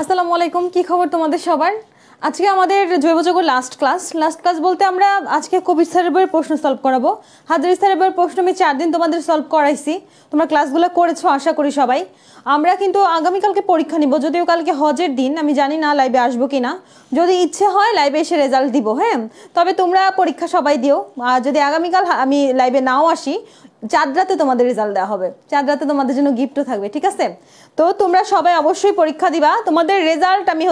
আসসালামু আলাইকুম, কি খবর তোমাদের সবার? আজকে আমাদের জৈবযোগ্য লাস্ট ক্লাস বলতে আমরা আজকে কবির স্যারের বইয়ের প্রশ্ন সলভ করাবো। হাজারি স্যারের বইয়ের প্রশ্ন আমি 4 দিন তোমাদের সলভ করাইছি, তোমরা ক্লাসগুলো করেছো আশা করি সবাই। আমরা কিন্তু আগামীকালকে পরীক্ষা নিব, যদিও কালকে হজের দিন, আমি জানি না লাইভে আসবো কিনা। যদি ইচ্ছে হয় লাইভে এসে রেজাল্ট দিব, হ্যাঁ। তবে তোমরা পরীক্ষা সবাই দিও, আর যদি আগামীকাল আমি লাইভে নাও আসি, চাঁদ রাতে তোমাদের রেজাল্ট দেওয়া হবে, চাঁদ রাতে তোমাদের জন্য গিফটও থাকবে, ঠিক আছে? তো তোমরা সবাই অবশ্যই পরীক্ষা দিবা। তোমাদের রেজাল্ট আমি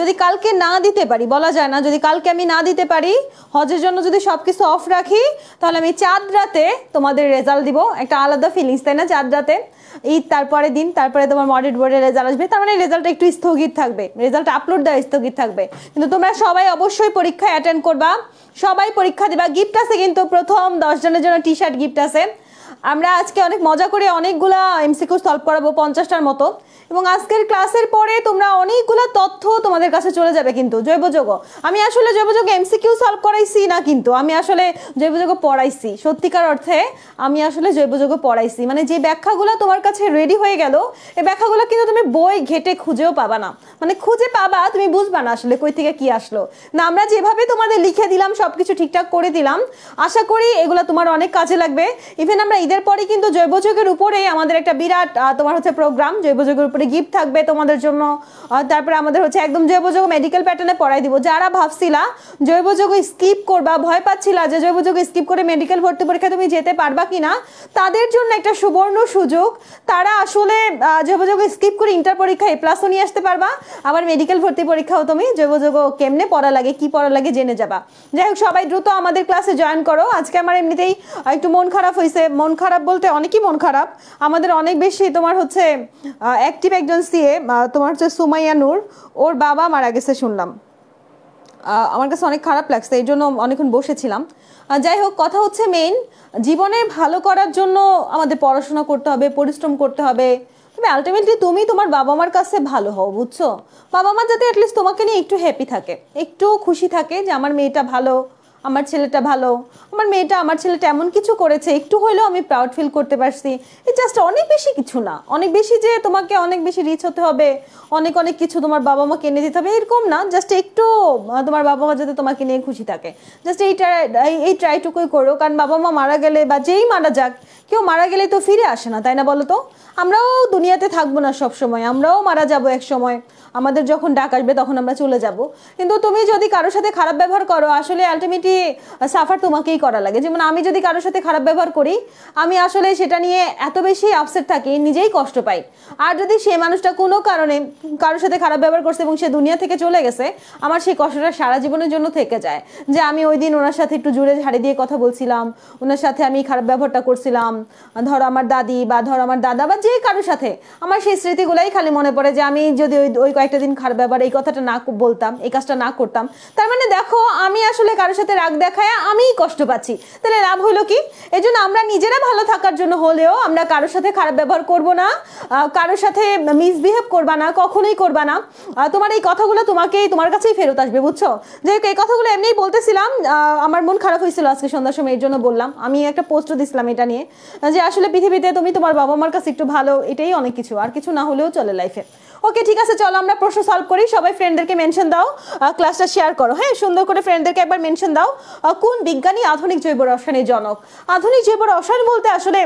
যদি কালকে না দিতে পারি, বলা যায় না, যদি কালকে আমি না দিতে পারি, হজের জন্য যদি সবকিছু অফ রাখি, তাহলে আমি চাঁদ রাতে তোমাদের রেজাল্ট দিব। একটা আলাদা ফিলিংস, তাই না? চাঁদ রাতে ঈদ, তারপরে দিন, তারপরে তোমার মডেল বোর্ডের রেজাল্ট আসবে, তার মানে রেজাল্টটা একটু স্থগিত থাকবে, রেজাল্ট আপলোড দেওয়া স্থগিত থাকবে। কিন্তু তোমরা সবাই অবশ্যই পরীক্ষায় অ্যাটেন্ড করবা, সবাই পরীক্ষা দিবা। গিফট আছে কিন্তু, প্রথম 10 জনের জন্য টি শার্ট গিফট আছে। আমরা আজকে অনেক মজা করে অনেকগুলা এমসিকিউ সলভ করাবো, 50টার মতো। এবং আজকের ক্লাসের পরে তোমরা অনেকগুলো তথ্য তোমাদের কাছে চলে যাবে। কিন্তু জৈবযোগ্য, আমি আসলে জৈবযোগ্য এমসিকিউ সলভ করাইছি না, কিন্তু আমি আসলে জৈবযোগ্য পড়াইছি। সত্যিকার অর্থে আমি আসলে জৈবযোগ্য পড়াইছি, মানে যে ব্যাখ্যাগুলো তোমার কাছে রেডি হয়ে গেল, এই ব্যাখ্যাগুলো কিন্তু তুমি বই ঘেটে খুঁজেও পাবা না, মানে খুঁজে পাবা তুমি বুঝবা না আসলে কই থেকে কি আসলো। না, আমরা যেভাবে তোমাদের লিখে দিলাম, সবকিছু ঠিকঠাক করে দিলাম, আশা করি এগুলো তোমার অনেক কাজে লাগবে। ইভেন আমরা ঈদের পরে কিন্তু জৈবযোগের উপরে আমাদের একটা বিরাট তোমার প্রোগ্রাম, জৈবযোগের উপরে গিফট থাকবে তোমাদের জন্য। তারপরে আমাদের একদম জৈবযোগ মেডিকেল প্যাটার্নে পড়াই দিব। যারা ভাবছিলা জৈবযোগ স্কিপ করবা, ভয় পাচ্ছিলা যে জৈবযোগ স্কিপ করে মেডিকেল ভর্তি পরীক্ষা তুমি যেতে পারবা কিনা, তাদের জন্য একটা সুবর্ণ সুযোগ। তারা আসলে জৈবযোগ স্কিপ করে ইন্টার পরীক্ষা A+ নিয়ে আসতে পারবা, আবার মেডিকেল ভর্তি পরীক্ষাও তুমি জৈবযোগ কেমনে পড়া লাগে, কি পড়া লাগে জেনে যাবা। যাই হোক, সবাই দ্রুত আমাদের ক্লাসে জয়েন করো। আজকে আমার এমনিতেই একটু মন খারাপ হয়েছে, মন খারাপ বলতে অনেকই মন খারাপ। আমাদের অনেক বেশি তোমার অ্যাক্টিভ একজন সিএ, তোমার সুমাইয়া নূর, ওর বাবা মারা গেছে শুনলাম। আমার কাছে অনেক খারাপ লাগছে, এই জন্য অনেকক্ষণ বসেছিলাম। যাই হোক, কথা মেইন, জীবনে ভালো করার জন্য আমাদের পড়াশোনা করতে হবে, পরিশ্রম করতে হবে। তবে আলটিমেটলি তুমি তোমার বাবা মার কাছে ভালো হও, বুঝছো? বাবা মা যাতে অ্যাটলিস্ট তোমাকে নিয়ে একটু হ্যাপি থাকে, একটু খুশি থাকে যে আমার মেয়েটা ভালো, আমার ছেলেটা ভালো, আমার মেয়েটা, আমার ছেলেটা এমন কিছু করেছে, একটু হলেও আমি প্রাউড ফিল করতে পারছি। এই জাস্ট, অনেক বেশি কিছু না, অনেক বেশি যে তোমাকে অনেক বেশি রিচ হতে হবে, অনেক অনেক কিছু তোমার বাবা মাকে এনে দিতে হবে, এরকম না। জাস্ট একটু তোমার বাবা মা যাতে তোমাকে নিয়ে খুশি থাকে, জাস্ট এই ট্রাইটুকুই করো। কারণ বাবা মা মারা গেলে, বা যেই মারা যাক, কেউ মারা গেলে তো ফিরে আসে না, তাই না? বলো তো, আমরাও দুনিয়াতে থাকবো না সব সময়, আমরাও মারা যাবো এক সময়, আমাদের যখন ডাক আসবে তখন আমরা চলে যাব। কিন্তু তুমি যদি কারোর সাথে খারাপ ব্যবহার করো, আসলে আলটিমেটলি সাফার তোমাকেই করা লাগে। যেমন আমি যদি কারোর সাথে খারাপ ব্যবহার করি, আমি আসলে সেটা নিয়ে এত বেশি আপসেট থাকি, নিজেই কষ্ট পাই। আর যদি সে মানুষটা কোনো কারণে কারোর সাথে খারাপ ব্যবহার করছে এবং সে দুনিয়া থেকে চলে গেছে, আমার সেই কষ্টটা সারা জীবনের জন্য থেকে যায়, যে আমি ওই দিন ওনার সাথে একটু জুড়ে ঝাড়ি দিয়ে কথা বলছিলাম, ওনার সাথে আমি খারাপ ব্যবহারটা করছিলাম। ধরো আমার দাদি, বা ধরো আমার দাদা, বা যে কারোর সাথে, আমার সেই স্মৃতিগুলাই খালি মনে পড়ে যে আমি যদি ওই কয়েকটা দিন খারাপ ব্যবহার, এই কথাটা না বলতাম, এই কাজটা না করতাম, তার মানে দেখো আমি আসলে কারোর সাথে রাগ দেখায় আমিই কষ্ট পাচ্ছি, তাহলে লাভ হলো কি? এই জন্য আমরা নিজেরা ভালো থাকার জন্য হলেও আমরা কারোর সাথে খারাপ ব্যবহার করব না, কারোর সাথে মিসবিহেভ করবা না, কখনোই করবা না। তোমার এই কথাগুলো তোমার কাছেই ফেরত আসবে, বুঝছো? যে এই কথাগুলো এমনিই বলতেছিলাম, আমার মন খারাপ হয়েছিল আজকে সন্ধ্যার সময়, এর জন্য বললাম। আমি একটা পোস্টও দিছিলাম এটা নিয়ে, যে আসলে পৃথিবীতে তুমি তোমার বাবা মার কাছে একটু ভালো, এটাই অনেক কিছু, আর কিছু না হলেও চলে লাইফে। ওকে, ঠিক আছে, চলো আমরা প্রশ্ন সলভ করি। সবাই ফ্রেন্ডদেরকে মেনশন দাও, ক্লাসটা শেয়ার করো, হ্যাঁ, সুন্দর করে ফ্রেন্ডদেরকে একবার মেনশন দাও। কোন বিজ্ঞানী আধুনিক জৈব রসায়নের জনক? আধুনিক জৈব রসায়ন বলতে আসলে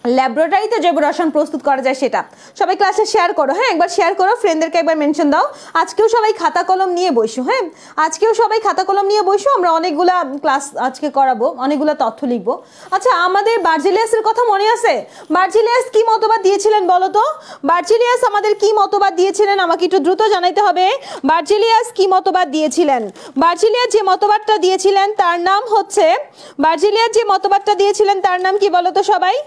ল্যাবরেটরিতে জৈব রসায়ন প্রস্তুত করা যায় সেটা। সবাই ক্লাসে শেয়ার করো, হ্যাঁ, একবার শেয়ার করো, ফ্রেন্ডদেরকে একবার মেনশন দাও। আজকেও সবাই খাতা কলম নিয়ে বসো, হ্যাঁ, আজকেও সবাই খাতা কলম নিয়ে বসো। আমরা অনেকগুলা ক্লাস আজকে করাবো, অনেকগুলা তথ্য লিখবো। আচ্ছা, আমাদের বার্জিলিয়াসের কথা মনে আছে? বার্জিলিয়াস কি মতবাদ দিয়েছিলেন বলো তো? বার্জিলিয়াস আমাদের কি মতবাদ দিয়েছিলেন? আমাকে একটু দ্রুত জানাইতে হবে। বার্জিলিয়াস কি মতবাদ দিয়েছিলেন? বার্জিলিয়াস যে মতবাদটা দিয়েছিলেন তার নাম বার্জিলিয়াস যে মতবাদটা দিয়েছিলেন তার নাম কি বলো তো সবাই?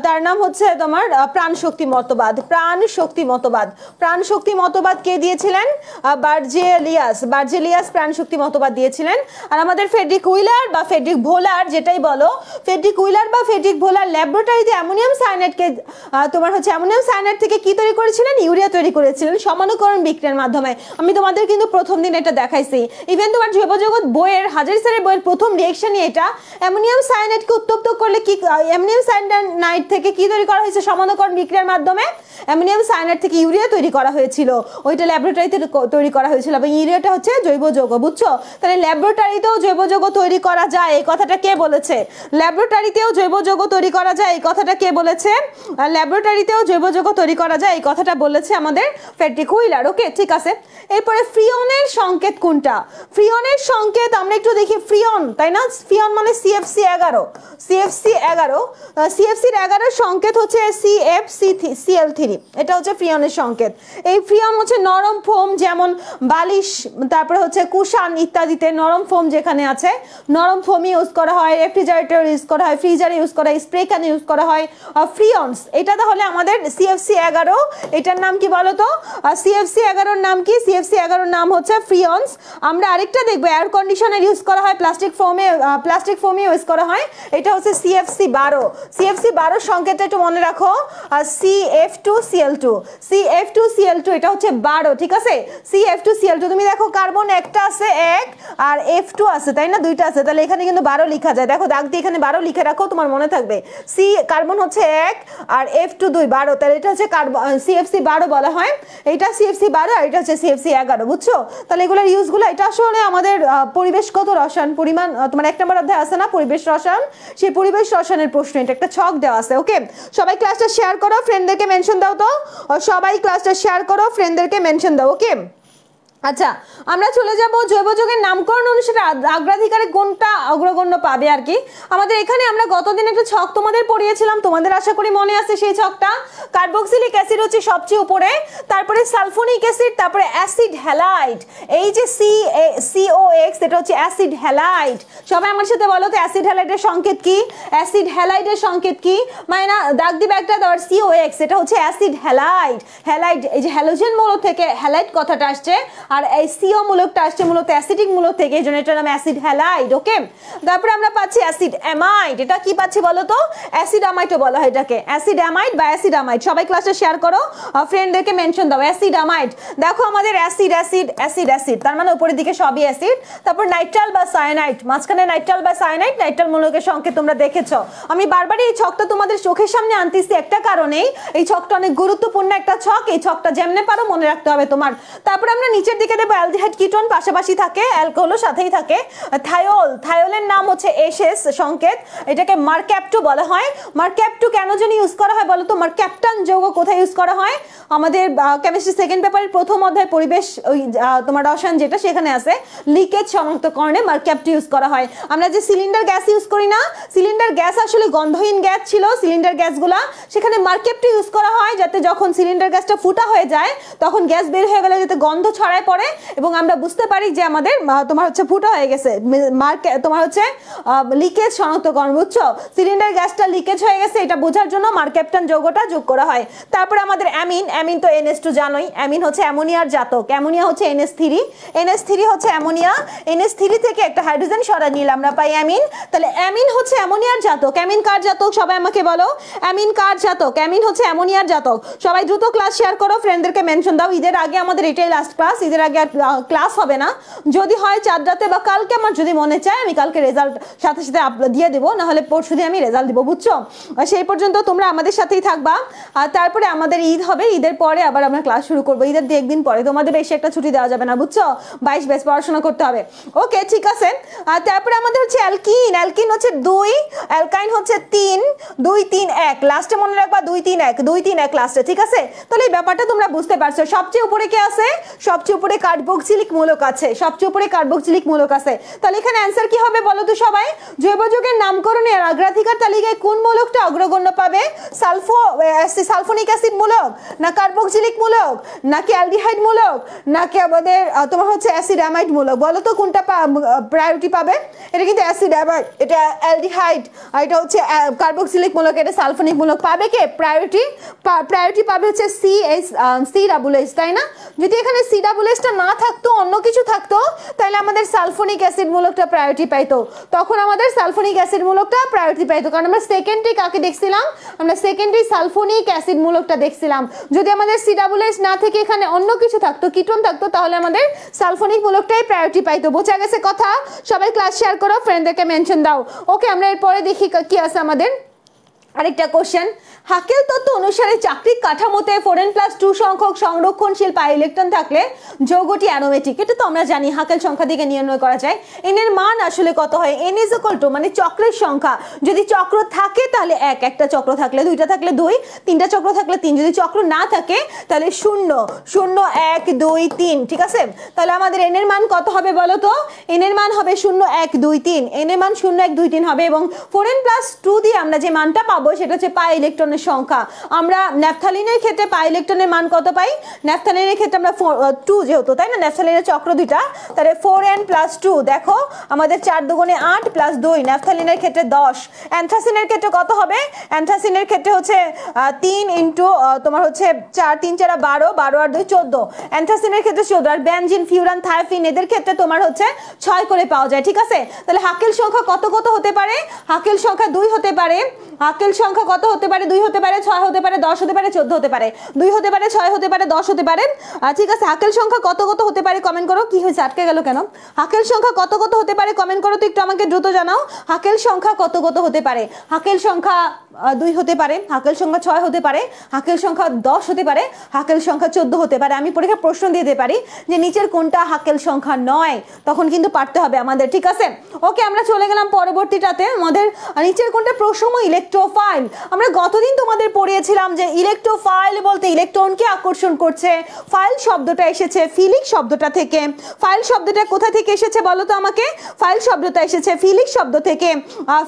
তার নাম তোমার প্রাণ শক্তি মতবাদ। প্রাণ শক্তি মতবাদ, প্রাণ শক্তি মতবাদ কে দিয়েছিলেন? বার্জিলিয়াস প্রাণ শক্তি মতবাদ দিয়েছিলেন। আর আমাদের ফ্রেডরিক উইলার বা ফ্রেডরিক ভোলার, যেটাই বলো, ফ্রেডরিক উইলার বা ফ্রেডরিক ভোলার ল্যাবরেটরিতে অ্যামোনিয়াম সায়ানাইডকে অ্যামোনিয়াম সায়ানাইড থেকে কি তৈরি করেছিলেন? ইউরিয়া তৈরি করেছিলেন সমানুকরণ বিক্রিয়ার মাধ্যমে। আমি তোমাদের কিন্তু প্রথম দিন এটা দেখাইছি। ইভেন তোমার জৈবজগৎ বইয়ের, হাজারি স্যারের বইয়ের প্রথম রিয়েকশনই এটা। অ্যামোনিয়াম সায়ানাইডকে উত্তপ্ত করলে কি, অ্যামোনিয়াম সায়ানাইড থেকে কি তৈরি করা হয়েছে সমানুকরণ বিক্রিয়ার মাধ্যমে? অ্যামোনিয়াম সায়ানাইড থেকে ইউরিয়া তৈরি করা হয়েছিল, ওইটা ল্যাবরেটরিতে তৈরি করা হয়েছিল এবং ইউরিয়াটা হচ্ছে জৈব যৌগ, বুঝছো? তাহলে ল্যাবরেটরিতেও জৈব যৌগ তৈরি করা যায়, এই কথাটা কে বলেছে? ল্যাবরেটরিতেও জৈব যৌগ তৈরি করা যায়, এই কথাটা কে বলেছে? ল্যাবরেটরিতেও জৈব যৌগ তৈরি করা যায়, এই কথাটা বলেছে আমাদের ফ্রেডরিক হুইলার। ওকে, ঠিক আছে। এরপরে ফ্রিয়নের সংকেত কোনটা? ফ্রিয়নের সংকেত আমরা একটু দেখি। ফ্রিয়ন, তাই না? ফ্রিয়ন মানে CFC11, CFC11, CFC 11 সংকেত হচ্ছে CFCCl3, এটা হচ্ছে ফ্রিয়নের সংকেত। এই ফ্রিয়ন হচ্ছে নরম ফোম, যেমন বালিশ, তারপরে হচ্ছে কুশান ইত্যাদিতে নরম ফোম যেখানে আছে, নরম ফোম ইউজ করা হয়, রেফ্রিজারেটর ইউজ করা হয়, ফ্রিজারে ইউজ করা হয়, স্প্রে ক্যানে ইউজ করা হয় ফ্রিয়নস। এটা তাহলে আমাদের CFC11, এটার নাম কি বলো তো? CFC11 নাম কি? CFC11 নাম হচ্ছে ফ্রিয়নস। আমরা আরেকটা দেখবো, এয়ার কন্ডিশনার ইউজ করা হয়, প্লাস্টিক ফোমে ইউজ করা হয়, এটা হচ্ছে CFC12। CFC12 সংকেতটা একটু মনে রাখো, CF2Cl2, CF2Cl2, এটা হচ্ছে 12, ঠিক আছে? CF2Cl2, তুমি দেখো কার্বন একটা আছে 1 আর F2 আছে, তাই না? দুইটা আছে, তাহলে এখানে কিন্তু 12 লেখা যায়। দেখো দাগ দিয়ে এখানে 12 লিখে রাখো, তোমার মনে থাকবে। কার্বন হচ্ছে 1 আর F2 2, 12, তাহলে এটা হচ্ছে CFC12 বলা হয়। এটা CFC12 আর এটা হচ্ছে CFC11, বুঝছো? তাহলে এগুলোর ইউজগুলো, এটা আসলে আমাদের পরিবেশগত রসায়ন পরিমাণ, তোমার 1 নম্বর অধ্যায় আছে না পরিবেশ রসায়ন, সেই পরিবেশ রসায়নের প্রশ্ন, এটা একটা ছক দেওয়া আছে। ওকে, সবাই ক্লাসটা শেয়ার করো, ফ্রেন্ডদেরকে মেনশন দাও তো, সবাই ক্লাসটা শেয়ার করো, ফ্রেন্ডদেরকে মেনশন দাও। ওকে, আচ্ছা, আমরা চলে যাব জৈব যৌগের নামকরণ অনুসারে অগ্রাধিকারে কোনটা অগ্রগণ্য পাবে আর কি। আমাদের এখানে আমরা গতদিন একটা ছক তোমাদের পড়িয়েছিলাম, তোমাদের আশা করি মনে আছে সেই ছকটা। কার্বক্সিলিক অ্যাসিড হচ্ছে সবচেয়ে উপরে, তারপরে সালফোনিক অ্যাসিড, তারপরে অ্যাসিড হ্যালাইড, এই যে COX, এটা হচ্ছে অ্যাসিড হ্যালাইড। সবাই আমার সাথে বলো তো অ্যাসিড হ্যালাইডের সংকেত কি? অ্যাসিড হ্যালাইডের সংকেত কি? মানে দাগ দিবে একটা, তারপর COX, এটা হচ্ছে অ্যাসিড হ্যালাইড। হ্যালাইড, এই যে হ্যালোজেন মূলক থেকে হ্যালাইড কথাটা আসছে, আর এই CO মূলকটা আসছে মূলত অ্যাসিডিক মূলক থেকে, এই জন্য এটার নাম অ্যাসিড হ্যালাইড। ওকে, তারপরে আমরা পাচ্ছি অ্যাসিড অ্যামাইড, এটা কি পাচ্ছি বলো তো? অ্যাসিড অ্যামাইডও বলা হয় এটাকে, অ্যাসিড অ্যামাইড বা অ্যাসিড অ্যামাইড। সবাই ক্লাসটা শেয়ার করো, ফ্রেন্ডদেরকে মেনশন দাও। অ্যাসিড অ্যামাইড, দেখো আমাদের অ্যাসিড অ্যাসিড অ্যাসিড অ্যাসিড, তার মানে উপরের দিকে সবই অ্যাসিড। তারপর নাইট্রাল বা সায়ানাইড, মাঝখানে নাইট্রাল বা সায়ানাইড, নাইট্রাল মূলকের সংকেত তোমরা দেখেছো। আমি বারবার এই ছকটা তোমাদের চোখের সামনে আনতেছি একটা কারণেই, এই ছকটা অনেক গুরুত্বপূর্ণ একটা ছক, এই ছকটা যেমনে পারো মনে রাখতে হবে তোমার। তারপর আমরা নিচের দিকে দেবো অ্যালডিহাইড কিটোন, পাশাপাশি থাকে অ্যালকোহলও সাথেই থাকে। থায়োল, থায়োলের নাম হচ্ছে এসএস সংকেত, এটাকে মার্ক্যাপটো বলা হয়। মার্ক্যাপটো কেন জানি ইউজ করা হয় বলো তো? মার্ক্যাপটান যৌগ কোথায় ইউজ করা হয়? আমাদের কেমিস্ট্রি সেকেন্ড পেপারের প্রথম অধ্যায় পরিবেশ ওই তোমার রসায়ন যেটা, সেখানে আছে লিকেজ শনাক্তকরণে মার্ক্যাপটো ইউজ করা হয়। আমরা যে সিলিন্ডার গ্যাস ইউজ করি না, সিলিন্ডার গ্যাস আসলে গন্ধহীন গ্যাস ছিল, সিলিন্ডার গ্যাসগুলা, সেখানে মার্ক্যাপটো ইউজ করা হয় যাতে যখন সিলিন্ডার গ্যাসটা ফুটা হয়ে যায় তখন গ্যাস বের হয়ে গেলে যাতে গন্ধ ছড়ায় পড়ে এবং আমরা বুঝতে পারি যে আমাদের তোমার হচ্ছে ফুটা হয়ে গেছে, তোমার হচ্ছে লিকেজ শনাক্তকরণ, বুঝছো? সিলিন্ডার গ্যাসটা লিকেজ হয়ে গেছে এটা বোঝার জন্য মার্ক্যাপটান যৌগটা যোগ করা হয়। তারপরে আমাদের অ্যামিন, অ্যামিন তো NH2 জানোই, অ্যামিন হচ্ছে অ্যামোনিয়ার জাতক, অ্যামোনিয়া হচ্ছে NH3 হচ্ছে অ্যামোনিয়া, NH3 থেকে একটা হাইড্রোজেন সরা নিলে আমরা পাই অ্যামিন। তাহলে অ্যামিন হচ্ছে অ্যামোনিয়ার জাতক। অ্যামিন কার জাতক সবাই আমাকে বলো? অ্যামিন কার জাতক? অ্যামিন হচ্ছে অ্যামোনিয়ার জাতক। সবাই দ্রুত ক্লাস শেয়ার করো, ফ্রেন্ডদেরকে মেনশন দাও। ঈদের আগে আমাদের এটাই লাস্ট ক্লাস, ঈদের আগে ক্লাস হবে না, যদি হয় চাঁদ রাতে বা কালকে, আমার যদি মনে চায় আমি কালকে রেজাল্ট সাথে সাথে দিয়ে দেবো, নাহলে পরশু দিন আমি রেজাল্ট দিব, বুঝছো? সেই পর্যন্ত তোমরা আমাদের সাথেই থাকবা। আর তারপরে আমাদের ঈদ হবে, ঈদের পরে আবার আমরা ক্লাস শুরু করবো, ঈদের 2 একদিন পরে। তোমাদের বেশি একটা ছুটি দেওয়া যাবে না, বুঝছো? 22 বেশ পড়াশোনা করতে হবে। ওকে, ঠিক আছে। আর তারপরে আমাদের হচ্ছে অ্যালকিন, অ্যালকিন হচ্ছে 2, অ্যালকাইন হচ্ছে 3, 2 3 1, লাস্টে মনে রাখবা 2 3 1, 2 3 1 লাস্টে, ঠিক আছে? তাহলে এই ব্যাপারটা তোমরা বুঝতে পারছো। সবচেয়ে উপরে কে আছে? সবচেয়ে উপরে কার্বক্সিলিক মূলক আছে, সবচেয়ে উপরে কার্বক্সিলিক মূলক আছে। তাহলে এখানে অ্যান্সার কি হবে বলো তো সবাই? জৈব যৌগের নামকরণের অগ্রাধিকার তালিকায় কোন মূলকটা অগ্রগণ্য পাবে? সালফোনিক অ্যাসিড মূলক, না কার্বক্সিলিক মূলক, নাকি অ্যালডিহাইড মূলক, নাকি আমাদের তোমার হচ্ছে অ্যাসিড অ্যামাইড মূলক? বলো তো কোনটা প্রায়োরিটি পাবে? এটা কিন্তু অ্যাসিড অ্যামাইড, এটা অ্যালডিহাইড, আর এটা হচ্ছে কার্বক্সিলিক মূলক, এটা সালফোনিক মূলক। পাবে কে প্রায়োরিটি পাবে হচ্ছে CH, তাই না? যদি এখানে CHটা না থাকতো, অন্য কিছু থাকতো, তাহলে আমাদের সালফোনিক অ্যাসিড মূলকটা প্রায়োরিটি পাইতো, তখন আমাদের সালফোনিক অ্যাসিড মূলকটা প্রায়োরিটি পাইতো, কারণ আমরা সেকেন্ডারি কাকে দেখছিলাম? আমরা সেকেন্ডারি সালফোনিক অ্যাসিড মূলকটা দেখছিলাম। যদি আমাদের CH না থেকে এখানে অন্য কিছু থাকতো, কিটোন থাকতো, তাহলে আমাদের সালফোনিক মূলকটাই প্রায়োরিটি পাইতো। বোঝা গেছে কথা? সবাই ক্লাস শেয়ার করো, ফ্রেন্ডদেরকে মেনশন দাও। ওকে, আমরা এরপরে দেখি কি আছে আমাদের। আরেকটা কোশ্চেন, হাকেল তত্ত্ব অনুসারে চাকরির কাঠামোতে 4n+2 সংখ্যক সংরক্ষণশীল পাই ইলেকট্রন থাকলে যৌগটি অ্যারোমেটিক। এটা তো আমরা জানি হাকেল সংখ্যা থেকে নির্ণয় করা যায়। এন এর মান আসলে কত হয়? n = মানে চক্রের সংখ্যা, যদি চক্র থাকে তাহলে 1, একটা চক্র থাকলে 2টা থাকলে 2, 3টা চক্র থাকলে 3, যদি চক্র না থাকে তাহলে 0, 0, 1, 2, 3, ঠিক আছে? তাহলে আমাদের n এর মান কত হবে বলো তো? n এর মান হবে 0, 1, 2, 3, n এর মান 0, 1, 2, 3 হবে, এবং 4n+2 দিয়ে আমরা যে মানটা পাবো সেটা হচ্ছে পাই ইলেকট্রনের সংখ্যা। আমরা ন্যাপথালিনের ক্ষেত্রে পাই ইলেকট্রনের মান কত পাই? ন্যাপথালিনের ক্ষেত্রে আমরা 2 যেহেতু, তাই না, ন্যাপথালিনের চক্র দুইটা, তাহলে 4n+2, দেখো আমাদের 4 দুগুণে 8 + 2, ন্যাপথালিনের ক্ষেত্রে 10। অ্যানথ্রাসিনের ক্ষেত্রে কত হবে? অ্যানথ্রাসিনের ক্ষেত্রে হচ্ছে 3 ইন্টু তোমার হচ্ছে 4, 3 4 12, 12 আর 2 14, অ্যানথ্রাসিনের ক্ষেত্রে 14। আর বেনজিন, ফিউরান, থায়োফিন এদের ক্ষেত্রে তোমার হচ্ছে 6 করে পাওয়া যায়, ঠিক আছে? তাহলে হাকেল সংখ্যা কত কত হতে পারে? হাকেল সংখ্যা 2 হতে পারে। হাকেল সংখ্যা কত হতে পারে? 2 হতে পারে, 6 হতে পারে, 10 হতে পারে, 14 হতে পারে। 2 হতে পারে, 6 হতে পারে, 10 হতে পারে, ঠিক আছে? হাকেল সংখ্যা কত কত হতে পারে কমেন্ট করো। কি হয়েছে, আটকে গেল কেন? হাকেল সংখ্যা কত কত হতে পারে কমেন্ট করো তো, একটু আমাকে দ্রুত জানাও। হাকেল সংখ্যা কত কত হতে পারে? হাকেল সংখ্যা 2 হতে পারে, হাকেল সংখ্যা 6 হতে পারে, হাকেল সংখ্যা 10 হতে পারে, হাকেল সংখ্যা 14 হতে পারে। আমি পরীক্ষা প্রশ্ন দিতে পারি যে নিচের কোনটা হাকেল সংখ্যা নয়, তখন কিন্তু পারতে হবে আমাদের, ঠিক আছে? ওকে, আমরা চলে গেলাম পরবর্তীটাতে। আমাদের নিচের কোনটা প্রসম ইলেকট্রোফাইল? আমরা গতদিন তোমাদের পড়িয়েছিলাম যে ইলেকট্রোফাইল বলতে ইলেকট্রনকে আকর্ষণ করছে। ফাইল শব্দটা এসেছে ফিলিক শব্দটা থেকে। ফাইল শব্দটা কোথা থেকে এসেছে বলো তো আমাকে? ফাইল শব্দটা এসেছে ফিলিক শব্দ থেকে।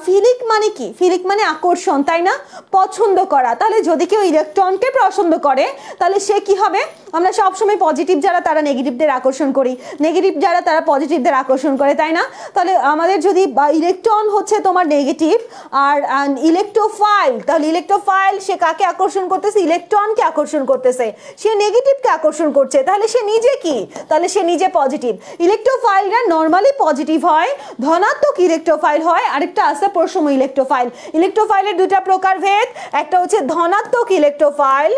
ফিলিক মানে কি? ফিলিক মানে আকর্ষণ, তাই না, পছন্দ করা। তাহলে যদি কেউ ইলেকট্রনকে পছন্দ করে তাহলে সে কি হবে? আমরা সবসময় পজিটিভ যারা তারা নেগেটিভদের আকর্ষণ করি, নেগেটিভ যারা তারা পজিটিভদের আকর্ষণ করে, তাই না? তাহলে আমাদের যদি ইলেকট্রন হচ্ছে তোমার নেগেটিভ আর ইলেকট্রোফাইল, তাহলে ইলেকট্রোফাইল সে কাকে আকর্ষণ করতেছে? ইলেকট্রনকে আকর্ষণ করতেছে। সে নেগেটিভকে আকর্ষণ করছে, তাহলে সে নিজে কি? তাহলে সে নিজে পজিটিভ। ইলেকট্রোফাইলরা নর্মালি পজিটিভ হয়, ধনাত্মক ইলেকট্রোফাইল হয়, আরেকটা আছে প্রসম ইলেকট্রোফাইল। ইলেকট্রোফাইলের দুইটা প্রকারভেদ, একটা হচ্ছে ধনাত্মক ইলেকট্রোফাইল,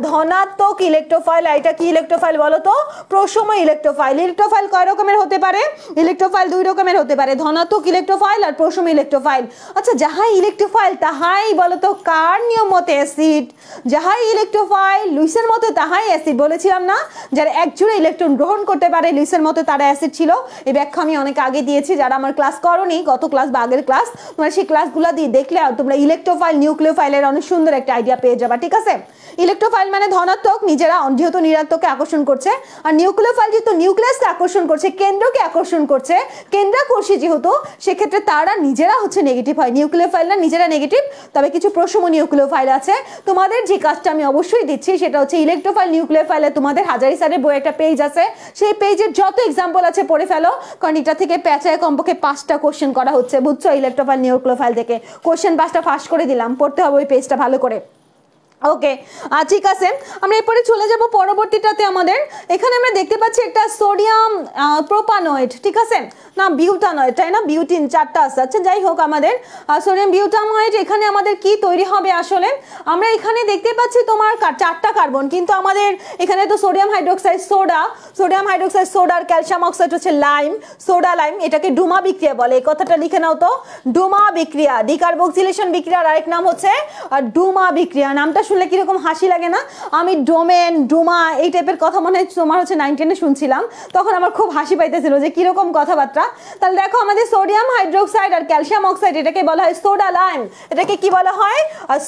ধনাত্মক ইলেকট্রোফাইল, এটা কি ইলেকট্রোফাইল বলো তো? প্রসম ইলেকট্রোফাইল। ইলেকট্রোফাইল কয় রকমের হতে পারে? ইলেকট্রোফাইল 2 রকমের হতে পারে, ধনাত্মক ইলেকট্রোফাইল আর প্রসম ইলেকট্রোফাইল। আচ্ছা, যাহাই ইলেকট্রোফাইল তাহাই বলো তো কার নিয়ম মতে অ্যাসিড? যাহাই ইলেকট্রোফাইল লুইসের মতো তাহাই অ্যাসিড। বলেছিলাম না, যারা একজোড়া ইলেকট্রন গ্রহণ করতে পারে লুইসের মতো তারা অ্যাসিড ছিল। এই ব্যাখ্যা আমি অনেক আগে দিয়েছি, যারা আমার ক্লাস করোনি, গত ক্লাস বা আগের ক্লাস, তোমরা সেই ক্লাসগুলো দিয়ে দেখলে তোমরা ইলেকট্রোফাইল নিউক্লিওফাইলের অনেক সুন্দর একটা আইডিয়া পেয়ে যাবা, ঠিক আছে? ইলেকট্রোফাইল মানে ধনাত্মক, নিজেরা যেহেতু ঋণাত্মককে আকর্ষণ করছে, আর নিউক্লিওফাইল যেহেতু নিউক্লিয়াসকে আকর্ষণ করছে, কেন্দ্রকে আকর্ষণ করছে, কেন্দ্রাকর্ষী যেহেতু, সেক্ষেত্রে তারা নিজেরা হচ্ছে নেগেটিভ হয়। নিউক্লিওফাইলরা নিজেরা নেগেটিভ, তবে কিছু প্রসম নিউক্লিওফাইল আছে। তোমাদের যে কাজটা আমি অবশ্যই দিচ্ছি সেটা হচ্ছে ইলেকট্রোফাইল নিউক্লিওফাইলে তোমাদের হাজারি স্যারের বই একটা পেজ আছে, সেই পেজের যত এক্সাম্পল আছে পড়ে ফেলো, কারণ এটা থেকে প্যাচায় কমপক্ষে 5টা কোশ্চেন করা হচ্ছে, বুঝছো? ইলেকট্রোফাইল নিউক্লিওফাইল থেকে কোশ্চেন 5টা ফাস্ট করে দিলাম, পড়তে হবে ওই পেজটা ভালো করে। ওকে, ঠিক আছে, আমরা এরপরে চলে যাব পরবর্তীটাতে। আমাদের এখানে আমরা দেখতে পাচ্ছি একটা সোডিয়াম প্রোপানয়েড, ঠিক আছে, না বিউটানয়েড, তাই না? বিউটিন 4টা আছে। আচ্ছা, যাই হোক, আমাদের সোডিয়াম বিউটানয়েড এখানে আমাদের কি তৈরি হবে? আসলে আমরা এখানে দেখতে পাচ্ছি তোমার 4টা কার্বন, কিন্তু আমাদের এখানে তো sodium hydroxide soda, sodium hydroxide soda আর ক্যালসিয়াম অক্সাইড হচ্ছে লাইম, সোডা লাইম, এটাকে ডুমা বিক্রিয়া বলে। এই কথাটা লিখে নাও তো, ডুমা বিক্রিয়া। ডিকার্বক্সিলেশন বিক্রিয়ার আরেক নাম হচ্ছে ডুমা বিক্রিয়া। নামটা শুনলে কিরকম হাসি লাগে না? আমি ডোমেন, ডুমা এই টাইপের কথা মনে হয় তোমার হচ্ছে 9-10-এ শুনছিলাম, তখন আমার খুব হাসি পাইতেছিল যে কিরকম কথাবার্তা। তাহলে দেখো, আমাদের সোডিয়াম হাইড্রোক্সাইড আর ক্যালসিয়াম অক্সাইড এটাকে বলা হয় সোডা লাইম, এটাকে কি বলা হয়?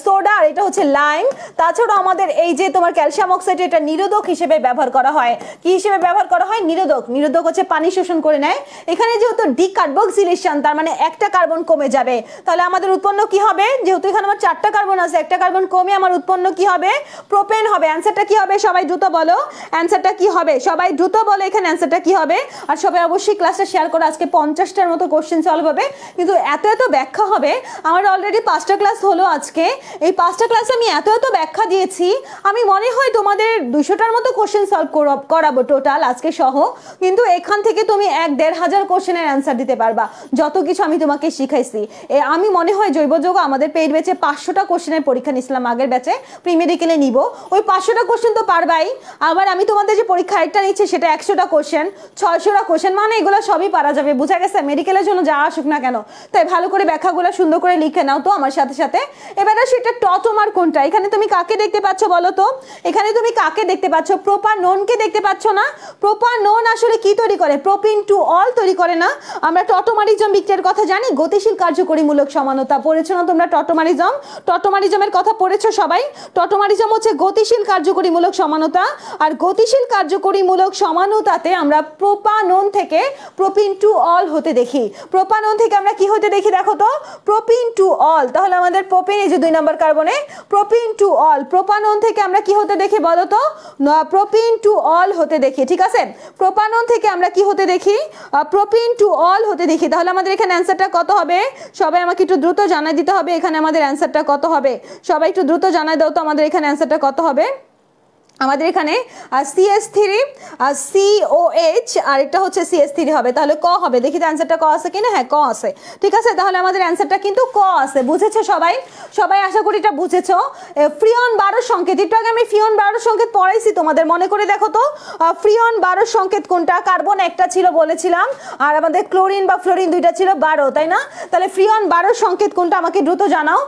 সোডা, আর এটা হচ্ছে লাইম। তাছাড়া আমাদের এই যে তোমার ক্যালসিয়াম অক্সাইড, এটা নিরোধক হিসেবে ব্যবহার করা হয়। কি হিসেবে ব্যবহার করা হয়? নিরোধক। নিরোধক হচ্ছে পানি শোষণ করে নেয়। এখানে যেহেতু ডিকার্বক্সিলেশন, তার মানে একটা কার্বন কমে যাবে, তাহলে আমাদের উৎপন্ন কি হবে? যেহেতু এখানে আমার 4টা কার্বন আছে, একটা কার্বন কমে আমার উৎপন্ন কি হবে? প্রোপেন হবে। অ্যানসারটা কি হবে? সবাই দ্রুত বলো, অ্যানসারটা কি হবে? সবাই দ্রুত বলো এখানে অ্যানসারটা কি হবে। আর সবাই অবশ্যই ক্লাসটা শেয়ার করো, আজকে 50টার মতো কোশ্চেন সলভ হবে, কিন্তু এত এত ব্যাখ্যা হবে। আমার অলরেডি 5টা ক্লাস হলো আজকে, এই 5টা ক্লাসে আমি এত এত ব্যাখ্যা দিয়েছি, আমি মনে হয় তোমাদের 200টার মতো কোশ্চেন সলভ করাবো টোটাল আজকে সহ, কিন্তু এখান থেকে তুমি 1-1.5 হাজার কোশ্চেনের অ্যান্সার দিতে পারবা, যত কিছু আমি তোমাকে শিখাইছি। আমি মনে হয় জৈব যৌগ আমাদের পেইড ব্যাচে 500টা কোশ্চেনের পরীক্ষা নিয়েছিলাম আগের ব্যাচে, প্রি মেডিকেলে নিব, ওই 500টা কোশ্চেন তো পারবাই। আবার আমি তোমাদের যে পরীক্ষা একটা নিচ্ছি সেটা 100টা কোশ্চেন, 600টা কোশ্চেন, মানে এগুলো সবই পারা যাবে, বুঝা গেছে? মেডিকেলের জন্য যা আসুক না কেন। তাই ভালো করে ব্যাখ্যাগুলো সুন্দর করে লিখে নাও তো আমার সাথে সাথে। এবার সেটা টটোমার কোনটা? এখানে তুমি কাকে দেখতে পাচ্ছ বলো তো? এখানে তুমি কাকে দেখতে পাচ্ছ? প্রোপাননকে দেখতে পাচ্ছ না? প্রোপানন আসলে কি তৈরি করে? প্রোপিন টু অল তৈরি করে না? আমরা টটোমারিজম বিক্রিয়ার কথা জানি, গতিশীল কার্যকরীমূলক সমানতা পড়েছো না তোমরা? টটোমারিজম, টটোমারিজমের কথা পড়েছো সবাই? টটোমারিজম হচ্ছে গতিশীল কার্যকরীমূলক সমানতা, আর গতিশীল কার্যকরীমূলক সমানতাতে আমরা প্রোপানন থেকে প্রোপিন টু অল হতে দেখি। প্রোপানন থেকে আমরা কি হতে দেখি দেখো তো? Propene to all. তাহলে আমাদের প্রোপিন, এই যে 2 নম্বর কার্বনে প্রোপিন টু অল, প্রোপানন থেকে আমরা কি হতে দেখি বলো তো? প্রোপিন টু অল হতে দেখি, ঠিক আছে? প্রোপানন থেকে আমরা কি হতে দেখি? প্রোপিন টু অল হতে দেখি। তাহলে আমাদের এখানে অ্যান্সারটা কত হবে? সবাই আমাকে একটু দ্রুত জানাই দিতে হবে এখানে আমাদের অ্যান্সারটা কত হবে। সবাই একটু দ্রুত জানাই দাও তো আমাদের এখানে অ্যান্সারটা কত হবে। আমাদের এখানে CH3 COH আর একটা হচ্ছে CH3 হবে, তাহলে ক হবে। দেখি তো অ্যান্সারটা ক আছে কিনা। হ্যাঁ, ক আছে, ঠিক আছে। তাহলে আমাদের অ্যান্সারটা কিন্তু ক আছে, বুঝেছো সবাই? সবাই আশা করি এটা বুঝেছো। ফ্রিয়ন 12 সংকেত, একটু আগে আমি ফ্রিয়ন 12 সংকেত পড়াইছি তোমাদের, মনে করে দেখো তো। ফ্রিয়ন 12 সংকেত কোনটা? কার্বন একটা ছিল বলেছিলাম, আর আমাদের ক্লোরিন বা ফ্লোরিন দুইটা ছিল 12, তাই না? তাহলে ফ্রিয়ন 12 সংকেত কোনটা আমাকে দ্রুত জানাও।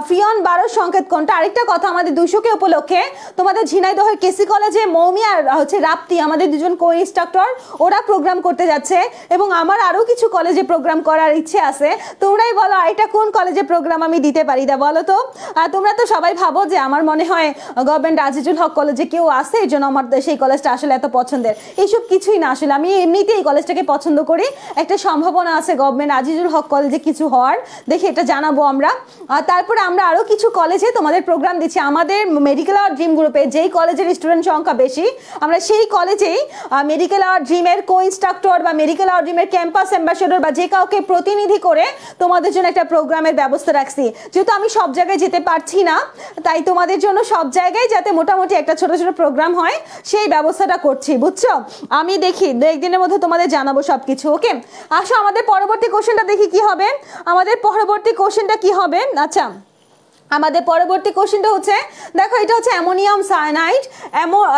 ফ্রিয়ন 12 সংকেত কোনটা? আরেকটা কথা, আমাদের 200কে উপলক্ষে তোমাদের ঝিনাইদহের কেসি কলেজে মৌমি আর হচ্ছে রাপ্তি, আমাদের দুজন কো ইনস্ট্রাক্টর, ওরা প্রোগ্রাম করতে যাচ্ছে, এবং আমার আরো কিছু কলেজে প্রোগ্রাম করার ইচ্ছে আছে। তোমরাই বলো এটা কোন কলেজে প্রোগ্রাম আমি দিতে পারি, দা বলো তো। আর তোমরা তো সবাই ভাবো যে আমার মনে হয় গভর্নমেন্ট আজিজুল হক কলেজে কেউ আছে, এই জন্য আমার সেই কলেজটা আসলে এত পছন্দের। এইসব কিছুই না, আসলে আমি এমনিতেই এই কলেজটাকে পছন্দ করি। একটা সম্ভাবনা আছে গভর্নমেন্ট আজিজুল হক কলেজে কিছু হওয়ার, দেখি এটা জানাবো আমরা। আর তারপরে আমরা আরো কিছু কলেজে তোমাদের প্রোগ্রাম দিচ্ছি। আমাদের মেডিকেল আওয়ার ড্রিম গ্রুপে যেই কলেজের স্টুডেন্ট সংখ্যা বেশি, আমরা সেই কলেজেই মেডিকেল আওয়ার ড্রিমের কো ইনস্ট্রাক্টর বা মেডিকেল আওয়ার ড্রিমের ক্যাম্পাস অ্যাম্বাসেডর বা যে কাউকে প্রতিনিধি করে তোমাদের জন্য একটা প্রোগ্রামের ব্যবস্থা রাখছি। যেহেতু আমি সব জায়গায় যেতে পারছি না, তাই তোমাদের জন্য সব জায়গায় যাতে মোটামুটি একটা ছোট ছোট প্রোগ্রাম হয় সেই ব্যবস্থাটা করছি, বুঝছো? আমি দেখি 2-1 দিনের মধ্যে তোমাদের জানাবো সবকিছু। ওকে, আসো আমাদের পরবর্তী কোশ্চেনটা দেখি কি হবে। আমাদের পরবর্তী কোশ্চেনটা কি হবে? আচ্ছা, আমাদের পরবর্তী কোশ্চেনটা হচ্ছে, দেখো এটা হচ্ছে অ্যামোনিয়াম সায়ানাইড।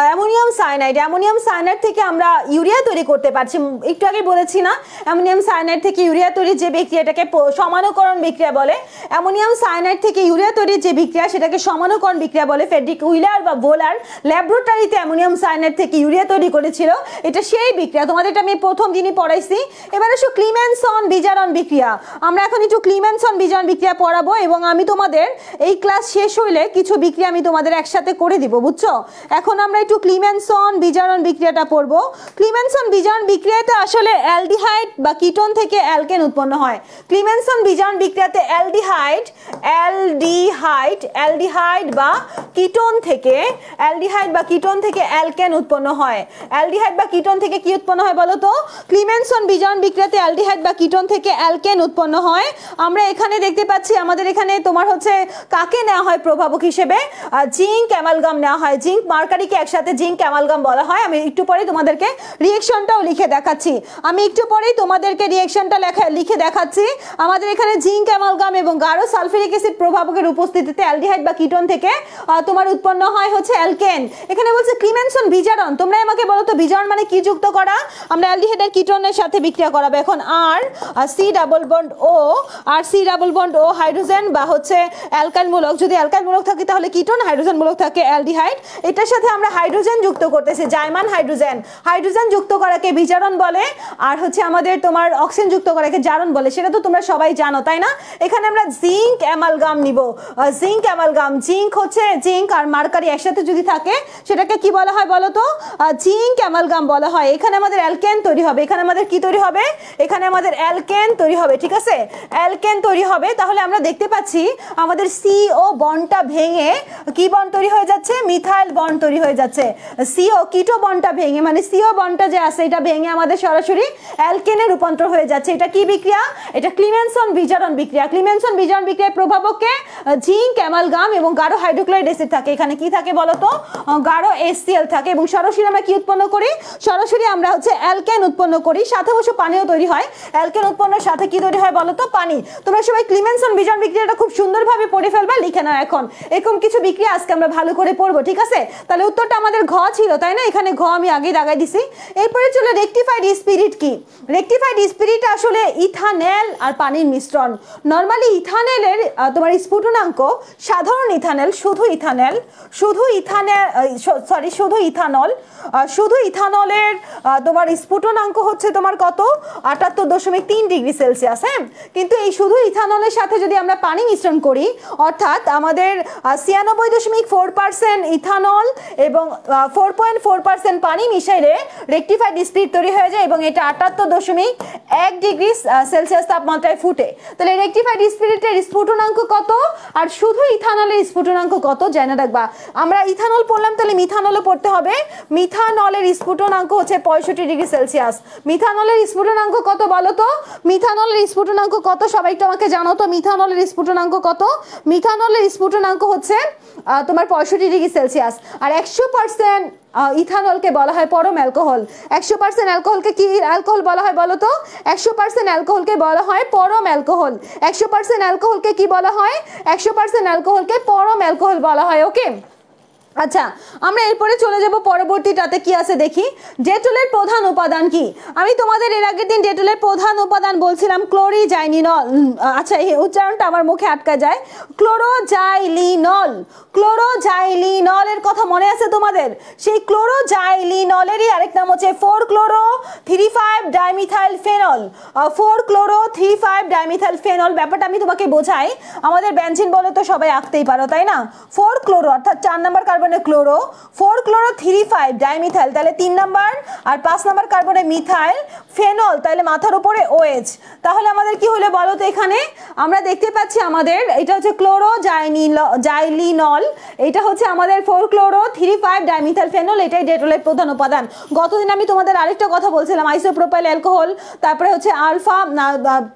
অ্যামোনিয়াম সায়ানাইড থেকে আমরা ইউরিয়া তৈরি করতে পারছি। একটু আগে বলেছি না, অ্যামোনিয়াম সায়ানাইড থেকে ইউরিয়া তৈরির যে বিক্রিয়াটাকে সমানুকরণ বিক্রিয়া বলে। অ্যামোনিয়াম সায়ানাইড থেকে ইউরিয়া তৈরির যে বিক্রিয়া সেটাকে সমানুকরণ বিক্রিয়া বলে। ফ্রেডরিক উইলার বা বোলার ল্যাবরেটরিতে অ্যামোনিয়াম সায়ানাইড থেকে ইউরিয়া তৈরি করেছিল, এটা সেই বিক্রিয়া। তোমাদের এটা আমি প্রথম দিনই পড়াইছি। এবার আসো ক্লিমেনসন বিজারণ বিক্রিয়া। আমরা এখন একটু ক্লিমেনসন বিজারণ বিক্রিয়া পড়াবো, এবং আমি তোমাদের এই ক্লাস শেষ হইলে কিছু বিক্রিয়া আমি তোমাদের একসাথে করে দিব, বুঝছো? এখন আমরা একটু ক্লিমেনসন বিজারণ বিক্রিয়াটা পড়ব। ক্লিমেনসন বিজারণ বিক্রিয়াতে আসলে অ্যালডিহাইড বা কিটোন থেকে অ্যালকেন উৎপন্ন হয়। ক্লিমেনসন বিজারণ বিক্রিয়াতে অ্যালডিহাইড বা কিটোন থেকে অ্যালকেন উৎপন্ন হয়। অ্যালডিহাইড বা কিটোন থেকে কি উৎপন্ন হয় বলো তো? ক্লিমেনসন বিজারণ বিক্রিয়াতে অ্যালডিহাইড বা কিটোন থেকে অ্যালকেন উৎপন্ন হয়। আমরা এখানে দেখতে পাচ্ছি আমাদের এখানে তোমার হচ্ছে কাকে নেওয়া হয় প্রভাবক হিসেবে? জিঙ্ক অ্যামালগাম নেওয়া হয়। জিঙ্ক মার্কারিকে একসাথে জিঙ্ক অ্যামালগাম বলা হয়। আমি একটু পরে তোমাদেরকে রিঅ্যাকশনটাও লিখে দেখাচ্ছি। লিখে দেখাচ্ছি। আমাদের এখানে জিঙ্ক অ্যামালগাম এবং গাঢ় সালফিউরিক অ্যাসিড প্রভাবকের উপস্থিতিতে অ্যালডিহাইড বা কিটোন থেকে তোমার উৎপন্ন হয় হচ্ছে অ্যালকেন। এখানে বলছে ক্লিমেনসন বিজারণ। তোমরা আমাকে বলো তো বিজারণ মানে কি যুক্ত করা? আমরা অ্যালডিহাইড আর কিটোনের সাথে বিক্রিয়া করাবো। এখন আর সি ডাবল বন্ড ও হাইড্রোজেন বা হচ্ছে অ্যালকাইল মূলক, যদি অ্যালকাইল মূলক থাকে তাহলে কিটোন, হাইড্রোজেন মূলক থাকে অ্যালডিহাইড। এটার সাথে আমরা হাইড্রোজেন যুক্ত করতেছি, জাইমান হাইড্রোজেন যুক্ত করাকে বিজারণ বলে, আর হচ্ছে আমাদের তোমার অক্সিজেন যুক্ত করাকে জারণ বলে। সেটা তো তোমরা সবাই জানো, তাই না? এখানে আমরা জিঙ্ক অ্যামালগাম নিব। জিঙ্ক অ্যামালগাম, জিঙ্ক হচ্ছে জিঙ্ক আর মার্কারি একসাথে যদি থাকে সেটাকে কি বলা হয় বলো তো? জিঙ্ক অ্যামালগাম বলা হয়। এখানে আমাদের অ্যালকেন তৈরি হবে। এখানে আমাদের কি তৈরি হবে? এখানে আমাদের অ্যালকেন তৈরি হবে, ঠিক আছে? অ্যালকেন তৈরি হবে। তাহলে আমরা দেখতে পাচ্ছি আমাদের CO বন্ডটা ভেঙে কি বন্ড তৈরি হয়ে যাচ্ছে? মিথাইল বন্ড তৈরি হয়ে যাচ্ছে। CO কিটো বন্ডটা ভেঙে, মানে CO বন্ডটা যে আছে এটা ভেঙে আমাদের সরাসরি অ্যালকেনে রূপান্তর হয়ে যাচ্ছে। এটা কি বিক্রিয়া? এটা ক্লিমেনসন বিজারণ বিক্রিয়া। ক্লিমেনসন বিজারণ বিক্রিয়ার প্রভাবকে জিঙ্ক অ্যামালগাম এবং গাঢ় হাইড্রোক্লোরাইড অ্যাসিড থাকে। এখানে কি থাকে বলো তো? গাঢ় HCl থাকে। এবং সরাসরি আমরা কি উৎপন্ন করি? সরাসরি আমরা হচ্ছে অ্যালকেন উৎপন্ন করি। সাথে অবশ্য পানিও তৈরি হয়। অ্যালকেন উৎপন্নের সাথে কি তৈরি হয় বলো তো? পানি। তোমরা সবাই ক্লিমেনসন বিজারণ বিক্রিয়াটা খুব সুন্দরভাবে পড়ে ফেলবা, লিখে নাও এখন। এরকম কিছু বিক্রিয়া আজকে আমরা ভালো করে পড়বো, ঠিক আছে? তাহলে উত্তরটা আমাদের ঘ ছিল, তাই না? এখানে ঘ আমি আগেই দাগাই দিছি। এরপরে চলো রেকটিফাইড স্পিরিট কি। রেকটিফাইড স্পিরিট আসলে ইথানল আর পানির মিশ্রণ। নর্মালি ইথানলের তোমার স্ফুটনাঙ্ক, সাধারণ ইথানল, শুধু ইথানলের তোমার স্ফুটনাঙ্ক হচ্ছে তোমার কত, 78.3 ডিগ্রি সেলসিয়াস। হ্যাঁ, কিন্তু এই শুধু ইথানলের সাথে যদি আমরা পানি মিশ্রণ করি, অর্থাৎ আমাদের 96.4% ইথানল এবং 4.4% পানি মিশাইলে রেকটিফাইড স্পিরিট তৈরি হয়ে যায় এবং এটা 78.1 ডিগ্রি সেলসিয়াস তাপমাত্রায় ফুটে। তাহলে রেকটিফাইড স্পিরিটের স্ফুটনাঙ্ক কত আর শুধু ইথানলের স্ফুটনাঙ্ক কত জেনে রাখবা। আমরা ইথানল পড়লাম, তাহলে মিথানলও পড়তে হবে। মিথানলের স্ফুটনাঙ্ক হচ্ছে 65 ডিগ্রি সেলসিয়াস। মিথানলের স্ফুটনাঙ্ক কত বলো তো? মিথানলের স্ফুটনাঙ্ক কত সবাই একটু আমাকে জানো তো? মিথানলের স্ফুটনাঙ্ক কত? মিথানলের স্ফুটনাঙ্ক হচ্ছে তোমার 65 ডিগ্রি সেলসিয়াস। আর 100% ইথানলকে বলা হয় পরম অ্যালকোহল। 100% অ্যালকোহলকে কি অ্যালকোহল বলা হয় বলো তো? 100% অ্যালকোহলকে বলা হয় পরম অ্যালকোহল। 100% অ্যালকোহলকে কি বলা হয়? 100% অ্যালকোহলকে পরম অ্যালকোহল বলা হয়। ওকে, আচ্ছা, আমরা এরপরে চলে যাব পরবর্তীটাতে কি আছে দেখি। ডেটলের প্রধান উপাদান কি? আমি তোমাদের এর আগের দিন ডেটলের প্রধান উপাদান বলছিলাম ক্লোরিজাইলিনল। আচ্ছা, এই উচ্চারণটা আমার মুখে আটকা যায়। ক্লোরোজাইলিনল। ক্লোরোজাইলিনলের কথা মনে আছে তোমাদের? সেই ক্লোরোজাইলিনলেরই আরেক নাম হচ্ছে 4-chloro-3,5 dimethyl phenol. 4-chloro-3,5 dimethyl phenol. ব্যাপারটা আমি তোমাকে বোঝাই। আমাদের বেনজিন বলে তো সবাই আঁকতেই পারো, তাই না? 4-chloro অর্থাৎ 4 নাম্বার কার্বনে ক্লোরো, 4-chloro-3,5 ডাইমিথাইল তাহলে 3 নাম্বার, আর 5 নাম্বার কার্বনে মিথাইল ফেনল, তাহলে মাথার উপরে OH। তাহলে আমাদের কি হলো বলো তো? এখানে আমরা দেখতে পাচ্ছি আমাদের এটা হচ্ছে ক্লোরোজাইলিনল, এটা হচ্ছে আমাদের 4-chloro-3,5 ডাইমিথাইল ফেনল, এটাই ডেটলের প্রধান উপাদান। গতদিন আমি তোমাদের আরেকটা কথা বলছিলাম, আইসোপ্রোপাইল অ্যালকোহল, তারপরে হচ্ছে আলফা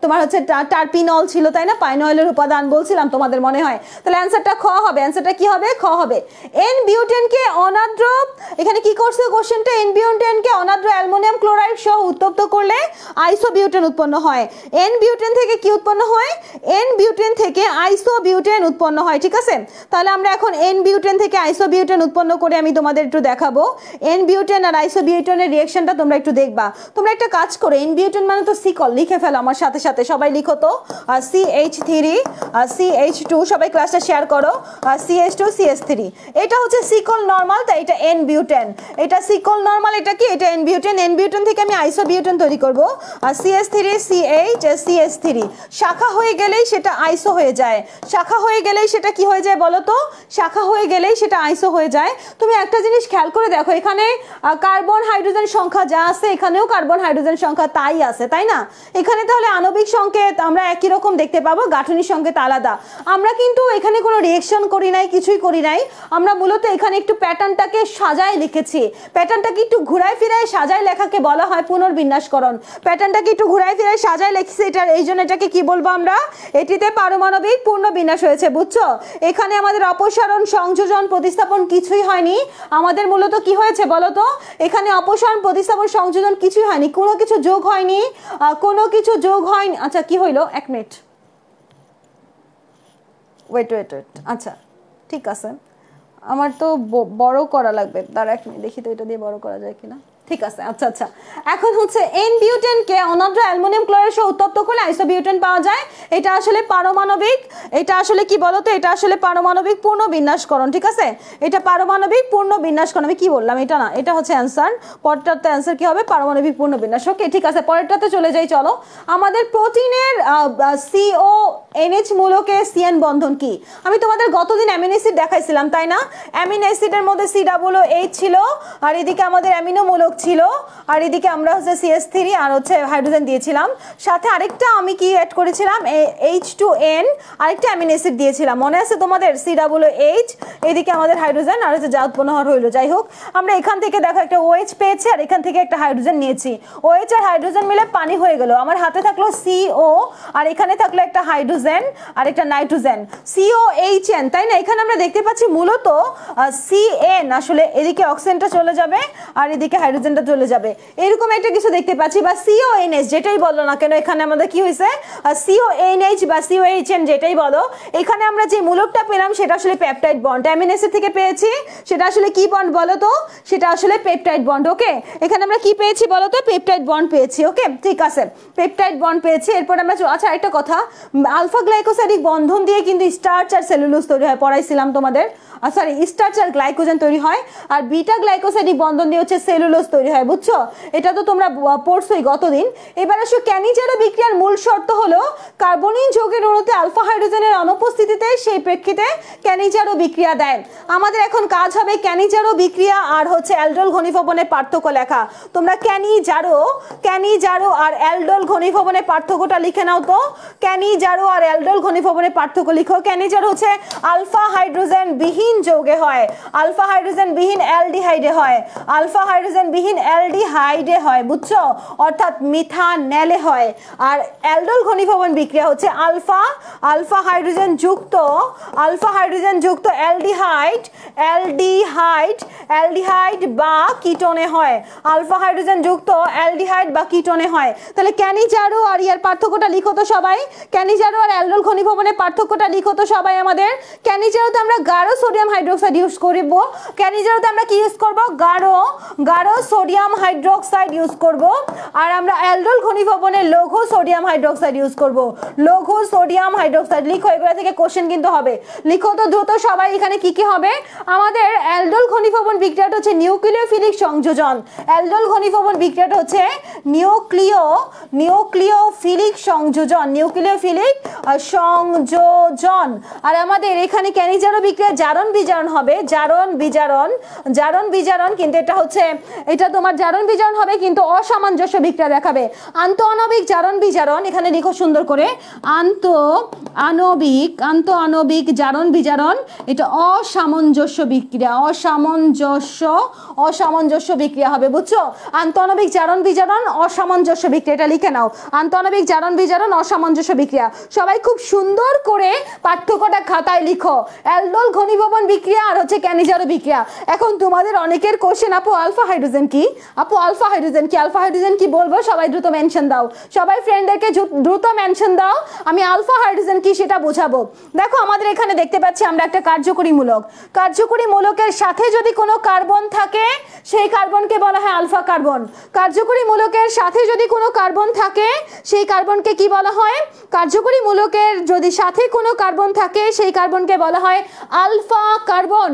তোমার হচ্ছে টার্পিনল ছিল, তাই না? পাইনয়েলের উপাদান বলছিলাম তোমাদের মনে হয়। তাহলে অ্যান্সারটা খ হবে। অ্যান্সারটা কি হবে? খ হবে। এন বিউটেনকে অনাদ্র, এখানে কি করছে কোশ্চেনটা? এন বিউটেনকে অনাদ্র অ্যালুমিনিয়াম ক্লোরাইড সহ উত্তপ্ত করলে আইসোবিউটেন উৎপন্ন হয়। এন বিউটেন থেকে কি উৎপন্ন হয়? এন বিউটেন থেকে আইসোবিউটেন উৎপন্ন হয়, ঠিক আছে? তাহলে আমরা এখন এন বিউটেন থেকে আইসোবিউটেন উৎপন্ন করে আমি তোমাদের একটু দেখাবো। এন বিউটেন আর আইসোবিউটেনের রিঅ্যাকশনটা তোমরা একটু দেখবা। তোমরা একটা কাজ করো, এন বিউটেন মানে তো সিকল, লিখে ফেলো আমার সাথে সাথে, সবাই লিখো তো। CH3 CH2, সবাই ক্লাসটা শেয়ার করো। CH2 CH3, এটা হচ্ছে সিকল নরমাল, তাই এটা এন বিউটেন। এটা সিকল নরমাল, এটা কি? এটা এন বিউটেন। এন বিউটেন থেকে আমি আইসোবিউটেন তৈরি করব। আর CH3 CH CH3 শাখা হয়ে গেলেই সেটা আইসো হয়ে যায়। শাখা হয়ে গেলেই সেটা কি হয়ে যায় বলো তো? শাখা হয়ে গেলেই সেটা আইসো হয়ে যায়। তুমি একটা জিনিস খেয়াল করে দেখো, এখানে কার্বন হাইড্রোজেন সংখ্যা যা আছে এখানেও কার্বন হাইড্রোজেন সংখ্যা তাই আছে, তাই না? এখানে তাহলে আণবিক সংকেত আমরা একই রকম দেখতে পাবো, গাঠনিক সংকেত আলাদা। আমরা কিন্তু এখানে কোনো রিঅ্যাকশন করি নাই, কিছুই করি নাই। আমরা মূলত এখানে একটু প্যাটার্নটাকে সাজায় লিখেছি। প্যাটার্নটাকে একটু ঘুরায় ফিরায় সাজায় লেখাকে বলা হয় পুনর্বিন্যাসকরণ। প্যাটার্নটাকে একটু ঘুরায় ফিরায় সাজায় লিখছি, এটা এই জন্য এটাকে কি বলবো আমরা? এটিতে পারমাণবিক পুনর্বিন্যাস হয়েছে, বুঝছো? এখানে আমাদের অপসারণ, সংযোজন, প্রতিস্থাপন কিছুই হয়নি। আমাদের মূলত কি হয়েছে বলো তো? এখানে অপসারণ, প্রতিস্থাপন, সংযোজন কিছুই হয়নি, কোনো কিছু যোগ হয়নি, কোনো কিছু যোগ হয়নি। আচ্ছা, কি হইলো? 1 মিনিট, ওয়েট। আচ্ছা, ঠিক আছে, আমার তো বড় করা লাগবে, দাঁড়া 1 মিনিট দেখি তো এটা দিয়ে বড় করা যায় কিনা। ঠিক আছে, আচ্ছা আচ্ছা। এখন হচ্ছে এন বিউটেনকে অনাদ্র অ্যালুমিনিয়াম ক্লোরাইড সহ উত্তপ্ত করলে আইসোবিউটেন পাওয়া যায়। এটা আসলে পারমাণবিক, এটা আসলে কি বলতো? এটা আসলে পারমাণবিক পুনর্বিন্যাসকরণ, ঠিক আছে? এটা পারমাণবিক পুনর্বিন্যাসকরণ। আমি কি বললাম? এটা না, এটা হচ্ছে অ্যান্সার। পরেরটাতে অ্যান্সার কি হবে? পারমাণবিক পুনর্বিন্যাস। ওকে, ঠিক আছে, পরেরটাতে চলে যাই। চলো, আমাদের প্রোটিনের CONH মূলকে CN বন্ধন কি? আমি তোমাদের গতদিন অ্যামিনো অ্যাসিড দেখাইছিলাম, তাই না? অ্যামিনো অ্যাসিডের মধ্যে COOH ছিল, আর এদিকে আমাদের অ্যামিনো মূলক ছিল, আর এদিকে আমরা হচ্ছে CH3 আর হচ্ছে হাইড্রোজেন দিয়েছিলাম। সাথে আরেকটা আমি কি অ্যাড করেছিলাম? H2N, আরেকটা অ্যামিনো অ্যাসিড দিয়েছিলাম, মনে আছে তোমাদের? COOH, এদিকে আমাদের হাইড্রোজেন, আর হচ্ছে যা উৎপন্ন হওয়ার হইলো। যাই হোক, আমরা এখান থেকে দেখো একটা OH পেয়েছি, আর এখান থেকে একটা হাইড্রোজেন নিয়েছি। OH আর হাইড্রোজেন মিলে পানি হয়ে গেল। আমার হাতে থাকলো CO, আর এখানে থাকলো একটা হাইড্রোজেন। হাইড্রোজেন আর একটা নাইট্রোজেন, COHN, তাই না? এখানে আমরা দেখতে পাচ্ছি মূলত CN, আসলে এদিকে অক্সিজেনটা চলে যাবে আর এদিকে হাইড্রোজেনটা চলে যাবে, এরকম একটা কিছু দেখতে পাচ্ছি, বা CONH যেটাই বলো না কেন, এখানে আমাদের কি হয়েছে CONH বা COHN যেটাই বলো, এখানে আমরা যে মূলকটা পেলাম সেটা আসলে পেপটাইড বন্ড, অ্যামিনো অ্যাসিড থেকে পেয়েছি, সেটা আসলে কি বন্ড বলো তো, সেটা আসলে পেপটাইড বন্ড। ওকে, এখানে আমরা কি পেয়েছি বলো তো, পেপটাইড বন্ড পেয়েছি। ওকে, ঠিক আছে, পেপটাইড বন্ড পেয়েছি। এরপর আমরা আচ্ছা একটা কথা, আলফা গ্লাইকোসাইডিক বন্ধন দিয়ে কিন্তু স্টার্চ আর সেলুলোজ তৈরি হয়, পড়াইছিলাম তোমাদের, সরি স্টার্চ আর গ্লাইকোজেন তৈরি হয়, আর বিটা গ্লাইকোসাইডিক বন্ধন দিয়ে হচ্ছে সেলুলোজ তৈরি হয়, বুঝছো? এটা তো তোমরা পড়ছোই গতদিন। এবার আসো ক্যানিজারো বিক্রিয়ার মূল শর্ত হলো কার্বনিন যৌগের অণুতে আলফা হাইড্রোজেনের অনুপস্থিতিতে সেই প্রেক্ষিতে ক্যানিজারো বিক্রিয়া দেয়। আমাদের এখন কাজ হবে ক্যানিজারো বিক্রিয়া আর হচ্ছে অ্যালডোল ঘনীভবনের পার্থক্য লেখা। তোমরা ক্যানিজারো আর অ্যালডোল ঘনীভবনের পার্থক্যটা লিখে নাও তো, ক্যানিজারো আর অ্যালডোল ঘনীভবনের পার্থক্য লিখো। ক্যানিজারো হচ্ছে আলফা হাইড্রোজেন বিহীন যৌগে হয়, আলফা হাইড্রোজেন বিহীন অ্যালডিহাইডে হয়, আলফা হাইড্রোজেন বিহীন অ্যালডিহাইডে হয়, বুঝছো? অর্থাৎ মিথানলে হয়। আর অ্যালডোল ঘনীভবন বিক্রিয়া হচ্ছে আলফা হাইড্রোজেন যুক্ত অ্যালডিহাইড বা কিটোনে হয়, আলফা হাইড্রোজেন যুক্ত অ্যালডিহাইড বা কিটোনে হয়। তাহলে ক্যানিজারো আর ইয়ার পার্থক্যটা লিখো তো সবাই, ক্যানিজারো আর অ্যালডোল ঘনীভবনের পার্থক্যটা লিখো তো সবাই। আমাদের ক্যানিজারোতে আমরা গাঢ় সোডিয়াম হাইড্রোক্সাইড ইউজ করব, ক্যানিজারোতে আমরা কি ইউজ করব, গাঢ় সোডিয়াম হাইড্রোক্সাইড ইউজ করব। আর আমরা অ্যালডোল ঘনীভবনে লঘু সোডিয়াম হাইড্রোক্সাইড ইউজ করব, লঘু সোডিয়াম হাইড্রোক্সাইড। লিখো, এগুলো থেকে কোশ্চেন কিন্তু হবে, লিখো তো দ্রুত সবাই। এখানে কি কি হবে আমাদের? অ্যালডোল ঘনীভবন বিক্রিয়াটা হচ্ছে নিউক্লিওফিলিক সংযোজন, অ্যালডোল ঘনীভবন বিক্রিয়াটা হচ্ছে নিউক্লিওফিলিক সংযোজন, নিউক্লিওফিলিক সংযোজন। আর আমাদের এখানে ক্যানিজারো বিক্রিয়া জারণ বিজারণ হবে, জারণ বিজারণ, কিন্তু এটা তোমার জারণ বিজারণ হবে কিন্তু অসামঞ্জস্য বিক্রিয়া দেখাবে। আন্তঃআণবিক জারণ বিজারণ, এখানে লিখো সুন্দর করে, আন্তঃআণবিক জারণ বিজারণ, এটা অসামঞ্জস্য বিক্রিয়া, অসামঞ্জস্য বিক্রিয়া হবে, বুঝছো? আন্তঃআণবিক জারণ বিজারণ অসামঞ্জস্য বিক্রিয়া, এটা লিখে নাও, আন্তঃআণবিক জারণ বিজারণ অসামঞ্জস্য বিক্রিয়া। সবাই খুব সুন্দর করে পাঠ্যকটা খাতায় লিখো, অ্যালডোল ঘনীভবন বিক্রিয়া আর হচ্ছে ক্যানিজারো বিক্রিয়া। এখন তোমাদের অনেকের কোশ্চেন, আপু আলফা হাইড্রোজেন কি, আলফা হাইড্রোজেন কি বলবো? সবাই দ্রুত মেনশন দাও, সবাই ফ্রেন্ডদেরকে দ্রুত মেনশন দাও, আমি আলফা হাইড্রোজেন কি সেটা বোঝাবো। দেখো আমাদের এখানে দেখতে পাচ্ছি আমরা একটা কার্যকরী মূলকের সাথে যদি কোনো কার্বন থাকে সেই কার্বনকে বলা হয় আলফা কার্বন। কার্যকরী মূলকের সাথে যদি কোনো কার্বন থাকে সেই কার্বনকে কি বলা হয়? কার্যকরী মূলকের যদি সাথে কোনো কার্বন থাকে সেই কার্বনকে বলা হয় আলফা কার্বন।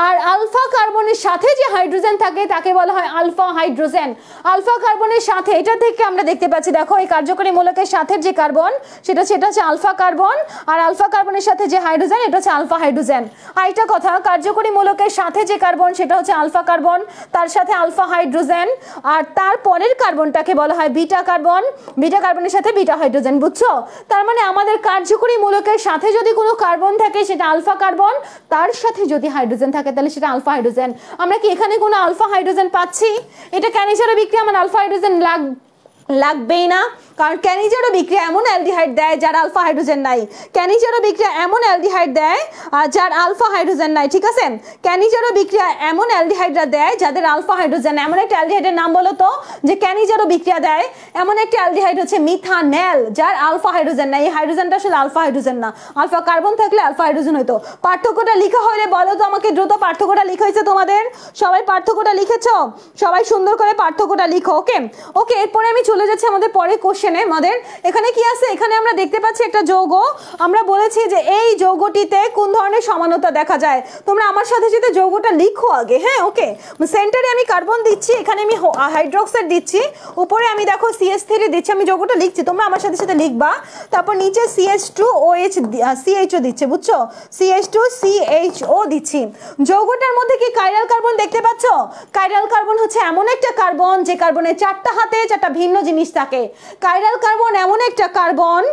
আর আলফা কার্বনের সাথে যে হাইড্রোজেন থাকে তাকে বলা হয় আলফা হাইড্রোজেন। আলফা কার্বনের সাথে, এটা থেকে আমরা দেখতে পাচ্ছি, দেখো এই কার্যকরী মূলকের সাথে যে কার্বন সেটা হচ্ছে আলফা কার্বন, আর আলফা কার্বনের সাথে যে হাইড্রোজেন এটা হচ্ছে আলফা হাইড্রোজেন। আর এটা কথা, কার্যকরী মূলকের সাথে যে কার্বন সেটা হচ্ছে আলফা কার্বন, তার সাথে আলফা হাইড্রোজেন, আর তার পরের কার্বনটাকে বলা হয় বিটা কার্বন, বিটা কার্বনের সাথে বিটা হাইড্রোজেন, বুঝছো? তার মানে আমাদের কার্যকরী মূলকের সাথে যদি কোনো কার্বন থাকে সেটা আলফা কার্বন, তার সাথে যদি হাইড্রোজেন থাকে তাহলে সেটা আলফা হাইড্রোজেন। আমরা কি এখানে কোনো আলফা হাইড্রোজেন পাচ্ছি? এটা ক্যানিজারো বিক্রিয়া, আমার আলফা হাইড্রোজেন লাগবেই না, কারণ ক্যানিজারো বিক্রিয়া এমন অ্যালডিহাইড দেয় যার আলফা হাইড্রোজেন নাই, ক্যানিজারো বিক্রিয়া এমন অ্যালডিহাইড দেয় যার আলফা হাইড্রোজেন নাই, ঠিক আছে? ক্যানিজারো বিক্রিয়া এমন অ্যালডিহাইডরা দেয় যাদের আলফা হাইড্রোজেন। এমন একটা অ্যালডিহাইডের নাম বলো তো যে ক্যানিজারো বিক্রিয়া দেয়, এমন একটা অ্যালডিহাইড হচ্ছে মিথানেল, যার আলফা হাইড্রোজেন নাই। এই হাইড্রোজেনটা আসলে আলফা হাইড্রোজেন না, আলফা কার্বন থাকলে আলফা হাইড্রোজেন হইতো। পার্থক্যটা লিখা হলে বলো তো আমাকে দ্রুত, পার্থক্যটা লিখা হয়েছে তোমাদের? সবাই পার্থক্যটা লিখেছো? সবাই সুন্দর করে পার্থক্যটা লিখো। ওকে ওকে, এরপরে আমি চলে যাচ্ছি আমাদের পরের কোশ্চেনে। আমাদের এখানে কি আছে? এখানে আমরা দেখতে পাচ্ছি একটা যৌগ, আমরা বলেছি যে এই যৌগটিতে কোন ধরনের সমানতা দেখা যায়। তোমরা আমার সাথে সাথে যৌগটা লিখো আগে, হ্যাঁ? ওকে, সেন্টারে আমি কার্বন দিচ্ছি, এখানে আমি হাইড্রোক্সাইড দিচ্ছি, উপরে আমি দেখো CH3 দিচ্ছি, আমি যৌগটা লিখছি, তোমরা আমার সাথে সাথে লিখবা। তারপর নিচে CH2CHO দিচ্ছে, বুঝছো? CH2CHO দিচ্ছি। যৌগটার মধ্যে কি কাইরাল কার্বন দেখতে পাচ্ছ? কাইরাল কার্বন হচ্ছে এমন একটা কার্বন যে কার্বনের চারটা হাতে চারটা ভিন্ন জিনিস থাকে। কাইরাল কার্বন এমন একটা কার্বন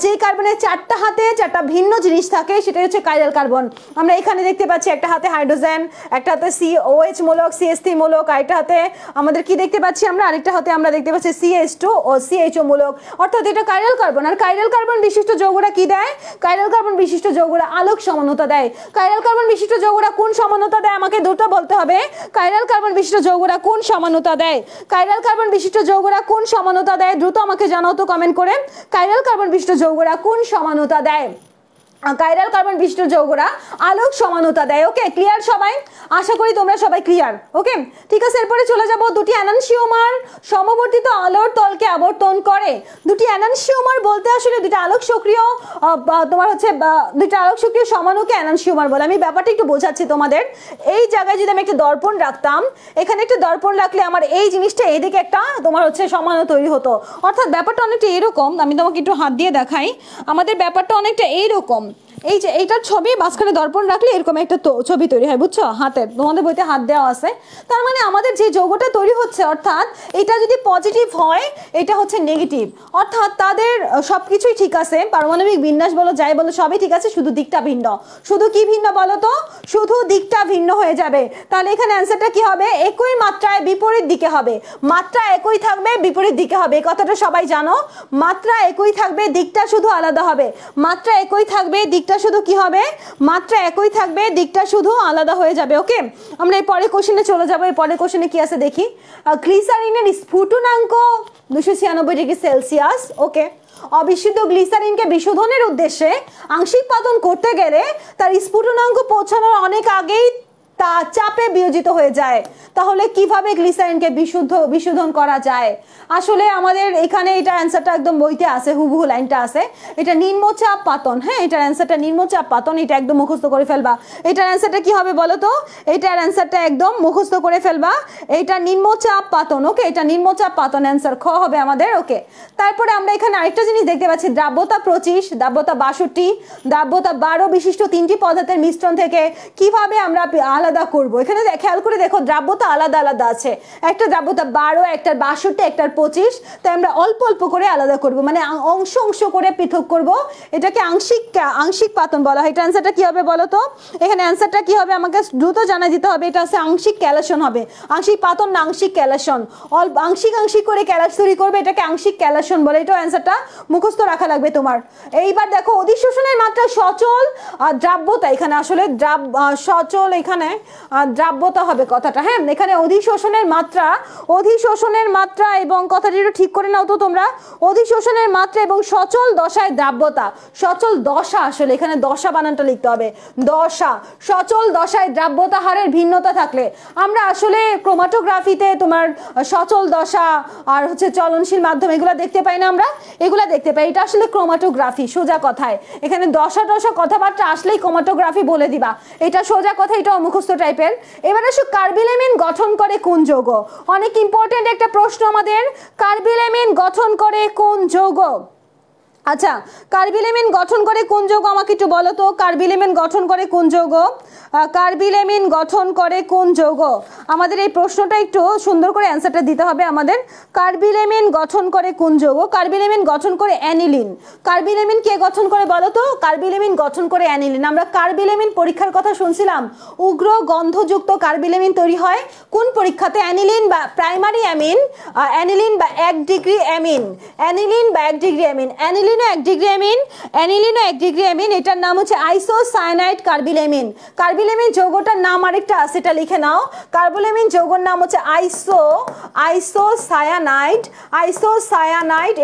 যে কার্বনের চারটা হাতে চারটা ভিন্ন জিনিস থাকে, সেটা হচ্ছে কাইরাল কার্বন। আমরা এখানে দেখতে পাচ্ছি একটা হাতে হাইড্রোজেন, একটা হাতে COH মূলক, CH3 মূলক, আরেকটা হাতে আমাদের কি দেখতে পাচ্ছি আমরা, আরেকটা হাতে আমরা দেখতে পাচ্ছি CH2 ও CHO মূলক, অর্থাৎ এটা কাইরাল কার্বন। আর কাইরাল কার্বন বিশিষ্ট যৌগরা কি দেয়? কাইরাল কার্বন বিশিষ্ট যৌগরা আলোক সমানতা দেয়। কাইরাল কার্বন বিশিষ্ট যৌগরা কোন সমানতা দেয়? আমাকে দুটো বলতে হবে। কাইরাল কার্বন বিশিষ্ট যৌগরা কোন সমানতা দেয়? কাইরাল কার্বন বিশিষ্ট যৌগরা কোন সমানতা দেয়? দ্রুত আমাকে জানাও তো কমেন্ট করে, কাইরাল কার্বন বিশিষ্ট যৌগরা কোন সমানতা দেয়? কাইরাল কার্বন বিশিষ্ট যৌগরা আলোক সমানতা দেয়। ওকে, ক্লিয়ার সবাই? আশা করি তোমরা সবাই ক্লিয়ার। ওকে, ঠিক আছে, এরপরে চলে যাব দুটি এনানসিওমার সমবর্তিত আলোর তলকে আবর্তন করে। দুটি এনানসিওমার বলতে আসলে দুটো আলোক সক্রিয় তোমার হচ্ছে দুটো আলোক সক্রিয় সমাণুকে এনানসিওমার বলে। আমি ব্যাপারটা একটু বোঝাচ্ছি তোমাদের। এই জায়গায় যদি আমি একটা দর্পণ রাখতাম, এখানে একটা দর্পণ রাখলে আমার এই জিনিসটা এইদিকে একটা তোমার হচ্ছে সমাণু তৈরি হতো। অর্থাৎ ব্যাপারটা অনেকটা এরকম, আমি তোমাকে একটু হাত দিয়ে দেখাই। আমাদের ব্যাপারটা অনেকটা এইরকম, এই যে এইটার ছবি মাঝখানে দর্পণ রাখলে এরকম একটা ছবি তৈরি হয়, বুঝছো? হাতের, তোমাদের বইতে হাত দেওয়া আছে। তার মানে আমাদের যে যৌগটা তৈরি হচ্ছে, অর্থাৎ এটা যদি পজিটিভ হয় এটা হচ্ছে নেগেটিভ, অর্থাৎ তাদের সবকিছুই ঠিক আছে, পারমাণবিক বিন্যাস বলো যাই বলো সবই ঠিক আছে, শুধু দিকটা ভিন্ন। শুধু কি ভিন্ন বলো তো? শুধু দিকটা ভিন্ন হয়ে যাবে। তাহলে এখানে অ্যান্সারটা কি হবে? একই মাত্রায় বিপরীত দিকে হবে। মাত্রা একই থাকবে, বিপরীত দিকে হবে, এই কথাটা সবাই জানো। মাত্রা একই থাকবে, দিকটা শুধু আলাদা হবে। মাত্রা একই থাকবে, দিকটা শুধু কি হবে? মাত্রা একই থাকবে, দিকটা শুধু আলাদা হয়ে যাবে। ওকে, আমরা এই পরের কোশ্চেনে চলে যাবো। এই পরের কোশ্চেনে কি আছে দেখি। গ্লিসারিনের স্ফুটনাঙ্ক 296 ডিগ্রি সেলসিয়াস। ওকে, অবিশুদ্ধ গ্লিসারিনকে বিশোধনের উদ্দেশ্যে আংশিক পাতন করতে গেলে তার স্ফুটনাঙ্ক পৌঁছানোর অনেক আগেই তা চাপে বিয়োজিত হয়ে যায়। তাহলে কিভাবে গ্লিসারিনকে বিশোধন করা যায়? আসলে আমাদের এখানে এটা অ্যান্সারটা একদম বইতে আছে, হুবহু লাইনটা আছে। এটা নিম্নচাপ পাতন। হ্যাঁ, এটার অ্যান্সারটা নিম্নচাপ পাতন। এটা একদম মুখস্থ করে ফেলবা। এটার অ্যান্সারটা কি হবে বলো তো? এটার অ্যান্সারটা একদম মুখস্থ করে ফেলবা। এটা নিম্নচাপ পাতন। ওকে, এটা নিম্নচাপ পাতন, অ্যান্সার খ হবে আমাদের। ওকে, তারপরে আমরা এখানে আরেকটা জিনিস দেখতে পাচ্ছি, দ্রাব্যতা 25, দ্রাব্যতা 62, দ্রাব্যতা 12 বিশিষ্ট তিনটি পদার্থের মিশ্রণ থেকে কিভাবে আমরা আলাদা করব। এখানে খেয়াল করে দেখো, দ্রাব্যতা আলাদা আলাদা আছে। একটা দ্রাব্যতা 12, একটার 62, একটার 25। তাই আমরা অল্প অল্প করে আলাদা করব, মানে অংশ অংশ করে পৃথক করব। এটাকে আংশিক পাতন বলা হয়। এটা অ্যান্সারটা কি হবে বলো তো? এখানে অ্যান্সারটা কি হবে আমাকে দ্রুত জানা দিতে হবে। এটা আছে আংশিক ক্যালাসন হবে। আংশিক পাতন না আংশিক ক্যালাসন? আংশিক আংশিক করে ক্যালাস তৈরি করবে, এটাকে আংশিক ক্যালাসন বলে। এটাও অ্যান্সারটা মুখস্থ রাখা লাগবে তোমার। এইবার দেখো, অধিশোষণের মাত্রা সচল দ্রাব্যতা, এখানে আসলে সচল এখানে দ্রাব্যতা হবে কথাটা। হ্যাঁ, এখানে অধিশোষণের মাত্রা এবং কথাটা একটু ঠিক করে নাও তো তোমরা। অধিশোষণের মাত্রা এবং সচল দশায় দ্রাব্যতা। সচল দশা, আসলে এখানে দশা বানানটা লিখতে হবে, দশা। সচল দশায় দ্রাব্যতা হারের ভিন্নতা থাকলে আমরা আসলে ক্রোমাটোগ্রাফিতে তোমার সচল দশা আর হচ্ছে চলনশীল মাধ্যম এগুলো দেখতে পাই না? আমরা এগুলা দেখতে পাই। এটা আসলে ক্রোমাটোগ্রাফি, সোজা কথায়। এখানে দশা কথাবার্তা আসলেই ক্রোমাটোগ্রাফি বলে দিবা, এটা সোজা কথা, এটাও মুখস্থ টাইপের। এবার আসো, কার্বিলামিন গঠন করে কোন যৌগ? অনেক ইম্পর্টেন্ট একটা প্রশ্ন আমাদের, কার্বিলামিন গঠন করে কোন যৌগ? আচ্ছা, কার্বিলামিন গঠন করে কোন যৌগ আমাকে একটু বলো তো। কার্বিলামিন গঠন করে কোন যৌগ? কার্বিলামিন গঠন করে কোন যৌগ? আমাদের এই প্রশ্নটা একটু সুন্দর করে অ্যান্সারটা দিতে হবে আমাদের। কার্বিলামিন গঠন করে কোন যৌগ? কার্বিলামিন গঠন করে অ্যানিলিন। কার্বিলামিন কে গঠন করে বলো তো? কার্বিলামিন গঠন করে অ্যানিলিন। আমরা কার্বিলামিন পরীক্ষার কথা শুনছিলাম, উগ্র গন্ধযুক্ত কার্বিলামিন তৈরি হয় কোন পরীক্ষাতে? অ্যানিলিন বা প্রাইমারি অ্যামিন, অ্যানিলিন বা 1 ডিগ্রি অ্যামিন, অ্যানিলিন বা 1 degree amine, aniline 1 degree amine, অ্যানিলিনও 1 ডিগ্রি অ্যামিন। এটার নাম হচ্ছে আইসোসায়ানাইড কার্বিলামিন। কার্বিলামিন যৌগটার নাম আরেকটা আছে, এটা লিখে নাও। কার্বিলামিন যৌগের নাম হচ্ছে আইসোসায়ানাইড।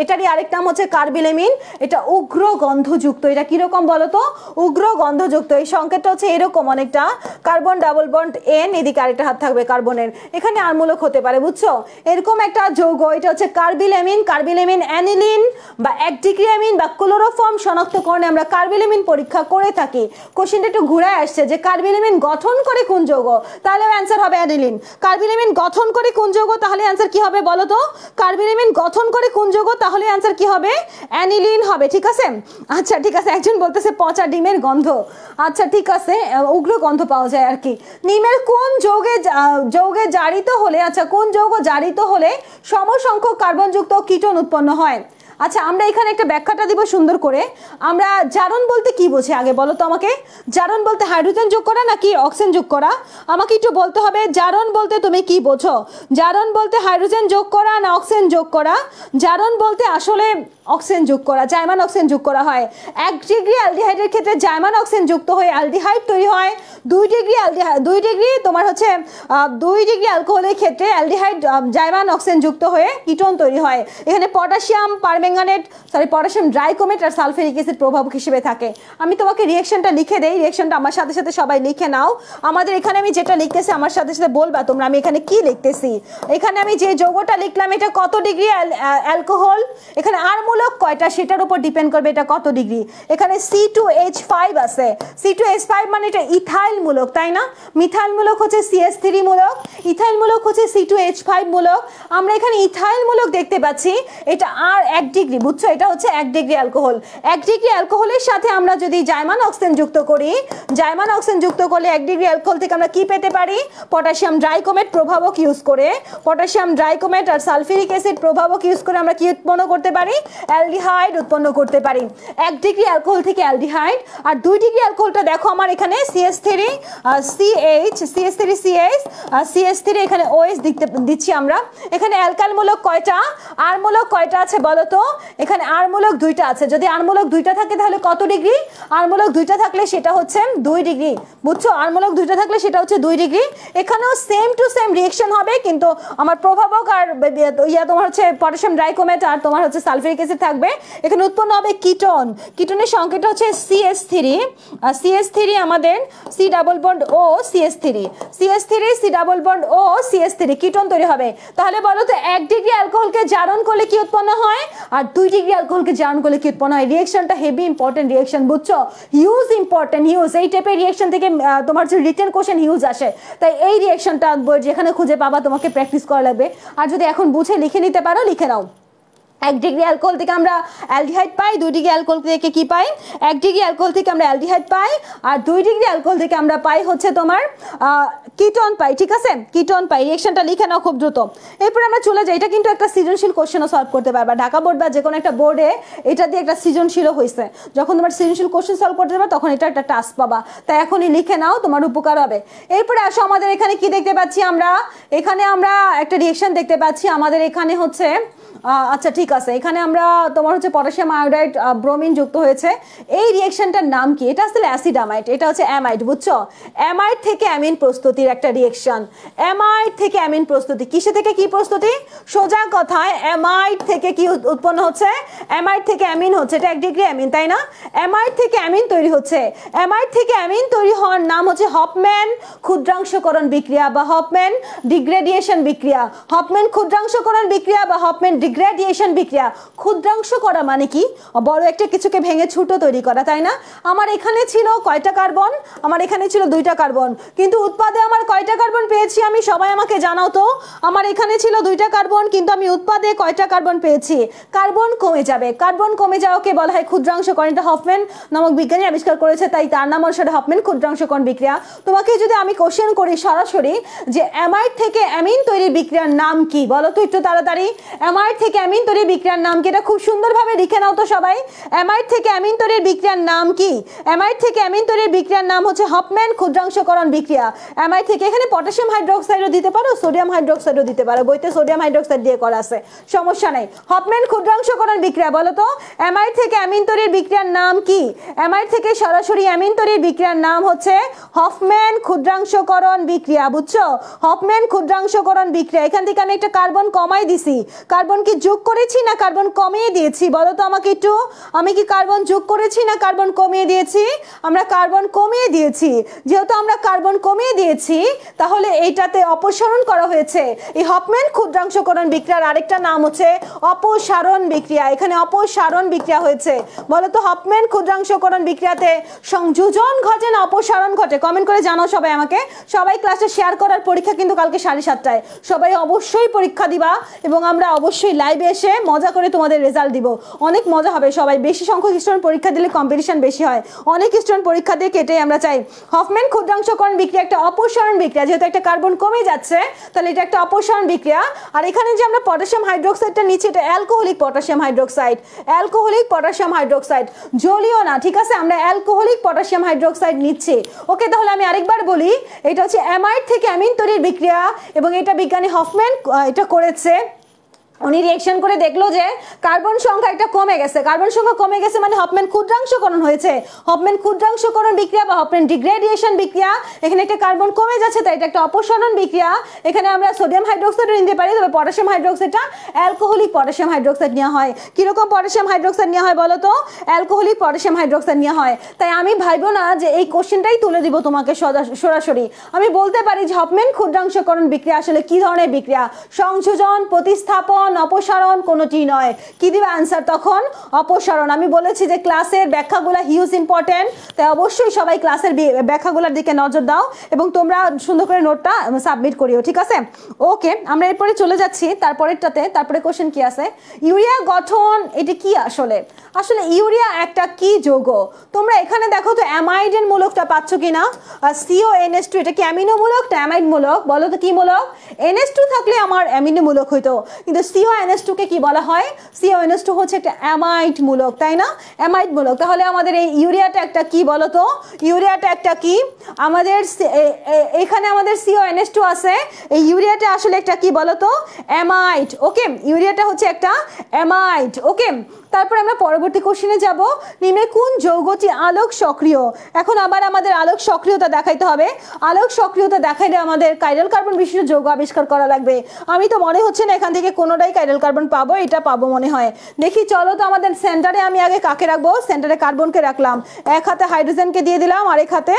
এটারই আরেক নাম হচ্ছে কার্বিলামিন। এটা উগ্র গন্ধযুক্ত। এটা কিরকম বলো তো? উগ্র গন্ধযুক্ত। এই সংকেতটা হচ্ছে এরকম অনেকটা, কার্বন ডাবল বন্ড N, এদিকে আরেকটা হাত থাকবে কার্বনের, এখানে আর মূলক হতে পারে, বুঝছো? এরকম একটা যৌগ, এটা হচ্ছে কার্বিলামিন। কার্বিলামিন অ্যানিলিন বা 1 ডিগ্রি অ্যামিন বা ক্লোরোফর্ম শনাক্তকরণে আমরা কার্বিলামিন পরীক্ষা করে থাকি। কোশ্চেনটা একটু ঘুরায় আসছে যে কার্বিলামিন গঠন করে কোন যৌগ, তাহলে অ্যান্সার হবে অ্যানিলিন। কার্বিলামিন গঠন করে কোন যৌগ, তাহলে অ্যান্সার কি হবে বলো তো? কার্বিলামিন গঠন করে কোন যৌগ, তাহলে অ্যান্সার কি হবে? অ্যানিলিন হবে। ঠিক আছে, আচ্ছা ঠিক আছে। একজন বলতেছে পচা ডিমের গন্ধ। আচ্ছা ঠিক আছে, উগ্র গন্ধ পাওয়া যায় আর কি। নিমের কোন যৌগে জারিত হলে, আচ্ছা কোন যৌগ জারিত হলে সমসংখ্যক কার্বনযুক্ত কিটোন উৎপন্ন হয়? আচ্ছা আমরা এখানে একটা ব্যাখ্যাটা দিব সুন্দর করে। আমরা জারণ বলতে কি বুঝি আগে বলো তো আমাকে। জারণ বলতে হাইড্রোজেন যোগ করা নাকি অক্সিজেন যোগ করা? আমাকে একটু বলতে হবে জারণ বলতে তুমি কি বোঝো। জারণ বলতে হাইড্রোজেন যোগ করা না অক্সিজেন যোগ করা? জারণ বলতে আসলে অক্সিজেন যোগ করা, জাইমান অক্সিজেন যোগ করা হয়। 1 ডিগ্রি অ্যালডিহাইডের ক্ষেত্রে জাইমান অক্সিজেন যুক্ত হয়ে অ্যালডিহাইড তৈরি হয়। 2 ডিগ্রি তোমার হচ্ছে 2 ডিগ্রি অ্যালকোহলের ক্ষেত্রে অ্যালডিহাইড জাইমান অক্সিজেন যুক্ত হয়ে কিটোন তৈরি হয়। এখানে পটাশিয়াম পটাশিয়াম ড্রাইকোমেট আর সালফিউরিক অ্যাসিড প্রভাবক হিসেবে থাকে। আমি তোমাকে রিঅ্যাকশনটা লিখে দেই, রিঅ্যাকশনটা আমার সাথে সাথে সবাই লিখে নাও। আমাদের এখানে আমি যেটা লিখতেছি আমার সাথে সাথে বলবা তোমরা আমি এখানে কি লিখতেছি। এখানে আমি যে যৌগটা লিখলাম এটা কত ডিগ্রি অ্যালকোহল, এখানে আর মূলক কয়টা সেটার উপর ডিপেন্ড করবে এটা কত ডিগ্রি। এখানে C2H5 আছে, C2H5 মানে এটা ইথাইল মূলক তাই না? মিথাইল মূলক হচ্ছে CH3 মূলক, ইথাইল মূলক হচ্ছে C2H5 মূলক। আমরা এখানে ইথাইল মূলক দেখতে পাচ্ছি, এটা আর 1 ডিগ্রি, বুঝছো এটা হচ্ছে 1 ডিগ্রি অ্যালকোহল। 1 ডিগ্রি অ্যালকোহলের সাথে আমরা যদি জাইমান অক্সিজেন যুক্ত করি, জাইমান অক্সিজেন যুক্ত করলে 1 ডিগ্রি অ্যালকোহল থেকে আমরা কি পেতে পারি? পটাশিয়াম ড্রাইকোমেট প্রভাবক ইউজ করে, পটাশিয়াম ড্রাইকোমেট আর সালফিউরিক অ্যাসিড প্রভাবক ইউজ করে আমরা কি উৎপন্ন করতে পারি? অ্যালডিহাইড উৎপন্ন করতে পারি। 1 ডিগ্রি অ্যালকোহল থেকে অ্যালডিহাইড। আর 2 ডিগ্রি অ্যালকোহলটা দেখো আমার এখানে CH3 এখানে OH দিচ্ছি আমরা। এখানে অ্যালকাইল মূলক কয়টা, আর মূলক কয়টা আছে বলো তো? এখানে আর মূলক 2টা আছে। যদি আর মূলক 2টা থাকে তাহলে কত ডিগ্রি? আর মূলক 2টা থাকলে সেটা হচ্ছে 2 ডিগ্রি, বুঝছো? আর মূলক 2টা থাকলে সেটা হচ্ছে 2 ডিগ্রি। এখানেও সেম টু সেম রিঅ্যাকশন হবে, কিন্তু আমার প্রভাবক আর তোমার হচ্ছে পটাশিয়াম ড্রাইকোমেট আর তোমার হচ্ছে সালফিউরিক অ্যাসিড থাকবে। এখানে উৎপন্ন হবে কিটোন, কিটোনের সংকেতটা হচ্ছে CH3, CH3 আমাদের C double bond O CH3, C double bond O CH3 ketone তৈরি হবে। তাহলে বলো তো 1 ডিগ্রি অ্যালকোহলকে জারণ করলে কি উৎপন্ন হয় আর 2 ডিগ্রি অ্যালকোহলকে জারণ করলে কি উৎপন্ন হয়? রিঅ্যাকশনটা হেভি ইম্পর্টেন্ট রিঅ্যাকশন, বুঝছো? Huge important, huge. এই টাইপের রিঅ্যাকশন থেকে তোমার যে রিটেন কোশ্চেন হিউজ আসে, তাই এই রিঅ্যাকশনটা যেখানে খুঁজে পাবা তোমাকে প্র্যাকটিস করা লাগবে। আর যদি এখন বুঝে লিখে নিতে পারো লিখে নাও। 1 ডিগ্রি অ্যালকোহল থেকে আমরা অ্যালডিহাইড পাই, 2 ডিগ্রি অ্যালকোহল থেকে কি পাই? 1 ডিগ্রি অ্যালকোহল থেকে আমরা অ্যালডিহাইড পাই, আর 2 ডিগ্রি অ্যালকোহল থেকে আমরা পাই হচ্ছে তোমার কিটোন পাই। ঠিক আছে, কিটোন পাই। রিঅ্যাকশনটা লিখে নাও খুব দ্রুত। এরপর আমরা চলে যাই, এটা কিন্তু একটা সৃজনশীল কোশ্চেনও সলভ করতে পারবা। ঢাকা বোর্ড বা যে কোনো একটা বোর্ডে এটা দিয়ে একটা সৃজনশীলও হয়েছে। যখন তোমার সৃজনশীল কোশ্চেন সলভ করতে পারবা তখন এটা একটা টাস্ক পাবা, তাই এখনই লিখে নাও, তোমার উপকার হবে। এরপরে আসো আমাদের এখানে কি দেখতে পাচ্ছি আমরা? এখানে আমরা একটা রিঅ্যাকশন দেখতে পাচ্ছি। আমাদের এখানে হচ্ছে আচ্ছা ঠিক আছে, এখানে আমরা তোমার হচ্ছে পটাশিয়াম আয়োডাইড ব্রোমিন যুক্ত হয়েছে। এই রিঅ্যাকশনটার নাম কি? এটা আসলে অ্যাসিড অ্যামাইড, এটা হচ্ছে অ্যামাইড, বুঝছো? অ্যামাইড থেকে অ্যামিন প্রস্তুতির একটা রিঅ্যাকশন। অ্যামাইড থেকে অ্যামিন প্রস্তুতি, কিসে থেকে কি প্রস্তুতি? সোজা কথায় অ্যামাইড থেকে কি উৎপন্ন হচ্ছে? অ্যামাইড থেকে অ্যামিন হচ্ছে, এটা 1 ডিগ্রি অ্যামিন তাই না? অ্যামাইড থেকে অ্যামিন তৈরি হচ্ছে। অ্যামাইড থেকে অ্যামিন তৈরি হওয়ার নাম হচ্ছে হফম্যান ক্ষুদ্রাংশকরণ বিক্রিয়া বা হফম্যান ডিগ্রেডিয়েশন বিক্রিয়া। হফম্যান ক্ষুদ্রাংশকরণ বিক্রিয়া বা হফম্যান ডিগ্রেডিয়েশন বিক্রিয়া। ক্ষুদ্রাংশ করা মানে কি? বড় একটা কিছুকে ভেঙে ছোট তৈরি করা তাই না? আমার এখানে ছিল কয়টা কার্বন? আমার এখানে ছিল 2টা কার্বন, কিন্তু উৎপাদে আমার কয়টা কার্বন পেয়েছি আমি? সবাই আমাকে জানাও তো। আমার এখানে ছিল 2টা কার্বন, কিন্তু আমি উৎপাদে কয়টা কার্বন পেয়েছি? কার্বন কমে যাবে, কার্বন কমে যাওয়াকে বলা হয় ক্ষুদ্রাংশকরণ। এটা হফম্যান নামক বিজ্ঞানী আবিষ্কার করেছে, তাই তার নাম অনুসারে হফম্যান ক্ষুদ্রাংশকরণ বিক্রিয়া। তোমাকে যদি আমি কোশ্চেন করি সরাসরি যে অ্যামাইড থেকে অ্যামিন তৈরির বিক্রিয়ার নাম কি বলো তো একটু তাড়াতাড়ি। অ্যামাইড থেকে অ্যামিন তৈরির বিক্রিয়ার নাম কি? এটা খুব সুন্দরভাবে লিখে নাও তো সবাই। অ্যামাইড থেকে অ্যামিন তৈরির বিক্রিয়ার নাম কি? অ্যামাইড থেকে অ্যামিন তৈরির বিক্রিয়ার নাম হচ্ছে হফম্যান ক্ষুদ্রাংশকরণ বিক্রিয়া। অ্যামাইড থেকে এখানে পটাশিয়াম হাইড্রোক্সাইডও দিতে পারো, সোডিয়াম হাইড্রোক্সাইডও দিতে পারো, বইতে সোডিয়াম হাইড্রোক্সাইড দিয়ে করা আছে, সমস্যা নাই। হফম্যান ক্ষুদ্রাংশকরণ বিক্রিয়া বলো তো অ্যামাইড থেকে অ্যামিন তৈরির বিক্রিয়ার নাম কি? অ্যামাইড থেকে সরাসরি অ্যামিন তৈরির বিক্রিয়ার নাম হচ্ছে হফম্যান ক্ষুদ্রাংশকরণ বিক্রিয়া, বুঝছো? হফম্যান ক্ষুদ্রাংশকরণ বিক্রিয়া। এখান থেকে আমি একটা কার্বন কমাই দিছি, কার্বন কি যোগ করেছি না কার্বন কমিয়ে দিয়েছি বলো তো আমাকে একটু। আমি কি কার্বন যোগ করেছি না কার্বন কমিয়ে দিয়েছি? আমরা কার্বন কমিয়ে দিয়েছি। যেহেতু আমরা কার্বন কমিয়ে দিয়েছি তাহলে এইটাতে অপসারণ করা হয়েছে। এই হফম্যান ক্ষুদ্রাংশকরণ বিক্রিয়ার আরেকটা নাম হচ্ছে অপসারণ বিক্রিয়া। এখানে অপসারণ বিক্রিয়া হয়েছে। বলো তো হফম্যান ক্ষুদ্রাংশকরণ বিক্রিয়াতে সংযোজন ঘটে না অপসারণ ঘটে? কমেন্ট করে জানাও সবাই আমাকে। সবাই ক্লাসে শেয়ার করার পরীক্ষা কিন্তু কালকে 7:30টায়। সবাই অবশ্যই পরীক্ষা দিবা এবং আমরা অবশ্যই লাইভে এসে মজা করে তোমাদের রেজাল্ট দিব, অনেক মজা হবে সবাই। বেশি সংখ্যক স্টুডেন্ট পরীক্ষা দিলে কম্পিটিশন বেশি হয়, অনেক স্টুডেন্ট পরীক্ষা দিয়ে কেটে আমরা চাই। হফম্যান ক্ষুদ্রাংশকরণ বিক্রিয়া একটা অপসারণ বিক্রিয়া, যেহেতু একটা কার্বন কমে যাচ্ছে তাহলে এটা একটা অপসারণ বিক্রিয়া। আর এখানে যে আমরা পটাশিয়াম হাইড্রোক্সাইডটা নিচ্ছি এটা alcoholic potassium hydroxide, alcoholic potassium hydroxide, জলীয় না, ঠিক আছে, আমরা অ্যালকোহলিক পটাশিয়াম হাইড্রোক্সাইড নিচ্ছি। ওকে, তাহলে আমি আরেকবার বলি, এটা হচ্ছে অ্যামাইড থেকে অ্যামিন তৈরির বিক্রিয়া এবং এটা বিজ্ঞানী হফম্যান এটা করেছে। উনি রিঅ্যাকশন করে দেখলো যে কার্বন সংখ্যা একটা কমে গেছে, কার্বন সংখ্যা কমে গেছে মানে হফম্যান ক্ষুদ্রাংশকরণ হয়েছে। হফম্যান ক্ষুদ্রাংশকরণ বিক্রিয়া বা হফম্যান ডিগ্রেডিয়েশন বিক্রিয়া, এখানে একটা কার্বন কমে যাচ্ছে তাই এটা একটা অপসারণ বিক্রিয়া। এখানে আমরা সোডিয়াম হাইড্রোক্সাইড নিতে পারি, তবে পটাশিয়াম হাইড্রোক্সাইডটা অ্যালকোহলিক পটাশিয়াম হাইড্রোক্সাইড নেওয়া হয়। কিরকম পটাশিয়াম হাইড্রোক্সাইড নেওয়া হয় বলো তো? অ্যালকোহলিক পটাশিয়াম হাইড্রোক্সাইড নেওয়া হয়। তাই আমি ভাববো না যে এই কোশ্চেনটাই তুলে দিব তোমাকে সরাসরি, আমি বলতে পারি যে হফম্যান ক্ষুদ্রাংশকরণ বিক্রিয়া আসলে কি ধরনের বিক্রিয়া, সংযোজন, প্রতিস্থাপন, অপসারণ, কোনোটি নয়। কি দিবে আনসার তখন? অপসারণ। আমি বলেছি যে ক্লাসের ব্যাখ্যাগুলো হিউজ ইম্পর্টেন্ট, তাই অবশ্যই সবাই ক্লাসের ব্যাখ্যাগুলোর দিকে নজর দাও এবং তোমরা সুন্দর করে নোটটা সাবমিট করিও, ঠিক আছে? ওকে, আমরা এরপরে চলে যাচ্ছি তারপরেরটাতে। তারপরে কোশ্চেন কি আছে? ইউরিয়া গঠন, এটা কি আসলে? আসলে ইউরিয়া একটা কি যৌগ? তোমরা এখানে দেখো তো অ্যামাইডের মূলকটা পাচ্ছ কিনা? CONH2, এটা কি অ্যামিনো মূলক না অ্যামাইড মূলক? বলো তো কি মূলক? NH2 থাকলে আমার অ্যামিনো মূলক হইতো, কিন্তু CONH2 কে কি বলা হয়? CONH2 হচ্ছে একটা অ্যামাইড মূলক, তাই না? অ্যামাইড মূলক। তাহলে আমাদের এই ইউরিয়াটা একটা কি বলো তো? ইউরিয়াটা একটা কি? আমাদের এখানে আমাদের CONH2 আছে, এই ইউরিয়াটা আসলে একটা কি বলো তো? অ্যামাইড। ওকে, ইউরিয়াটা হচ্ছে একটা অ্যামাইড। ওকে, তারপর আমরা পরবর্তী কোশ্চেনে যাব। নিম্নে কোন যৌগটি আলোক সক্রিয়? এখন আবার আমাদের আলোক সক্রিয়তা দেখাইতে হবে। আলোক সক্রিয়তা দেখাইলে আমাদের কাইরাল কার্বন বিশিষ্ট যৌগ আবিষ্কার করা লাগবে। আমি তো মনে হচ্ছে না এখান থেকে কোনোটাই কাইরাল কার্বন পাবো, এটা পাবো মনে হয়। দেখি চলো তো, আমাদের সেন্টারে আমি আগে কাকে রাখবো? সেন্টারে কার্বনকে রাখলাম, এক হাতে হাইড্রোজেনকে দিয়ে দিলাম, আরেক হাতে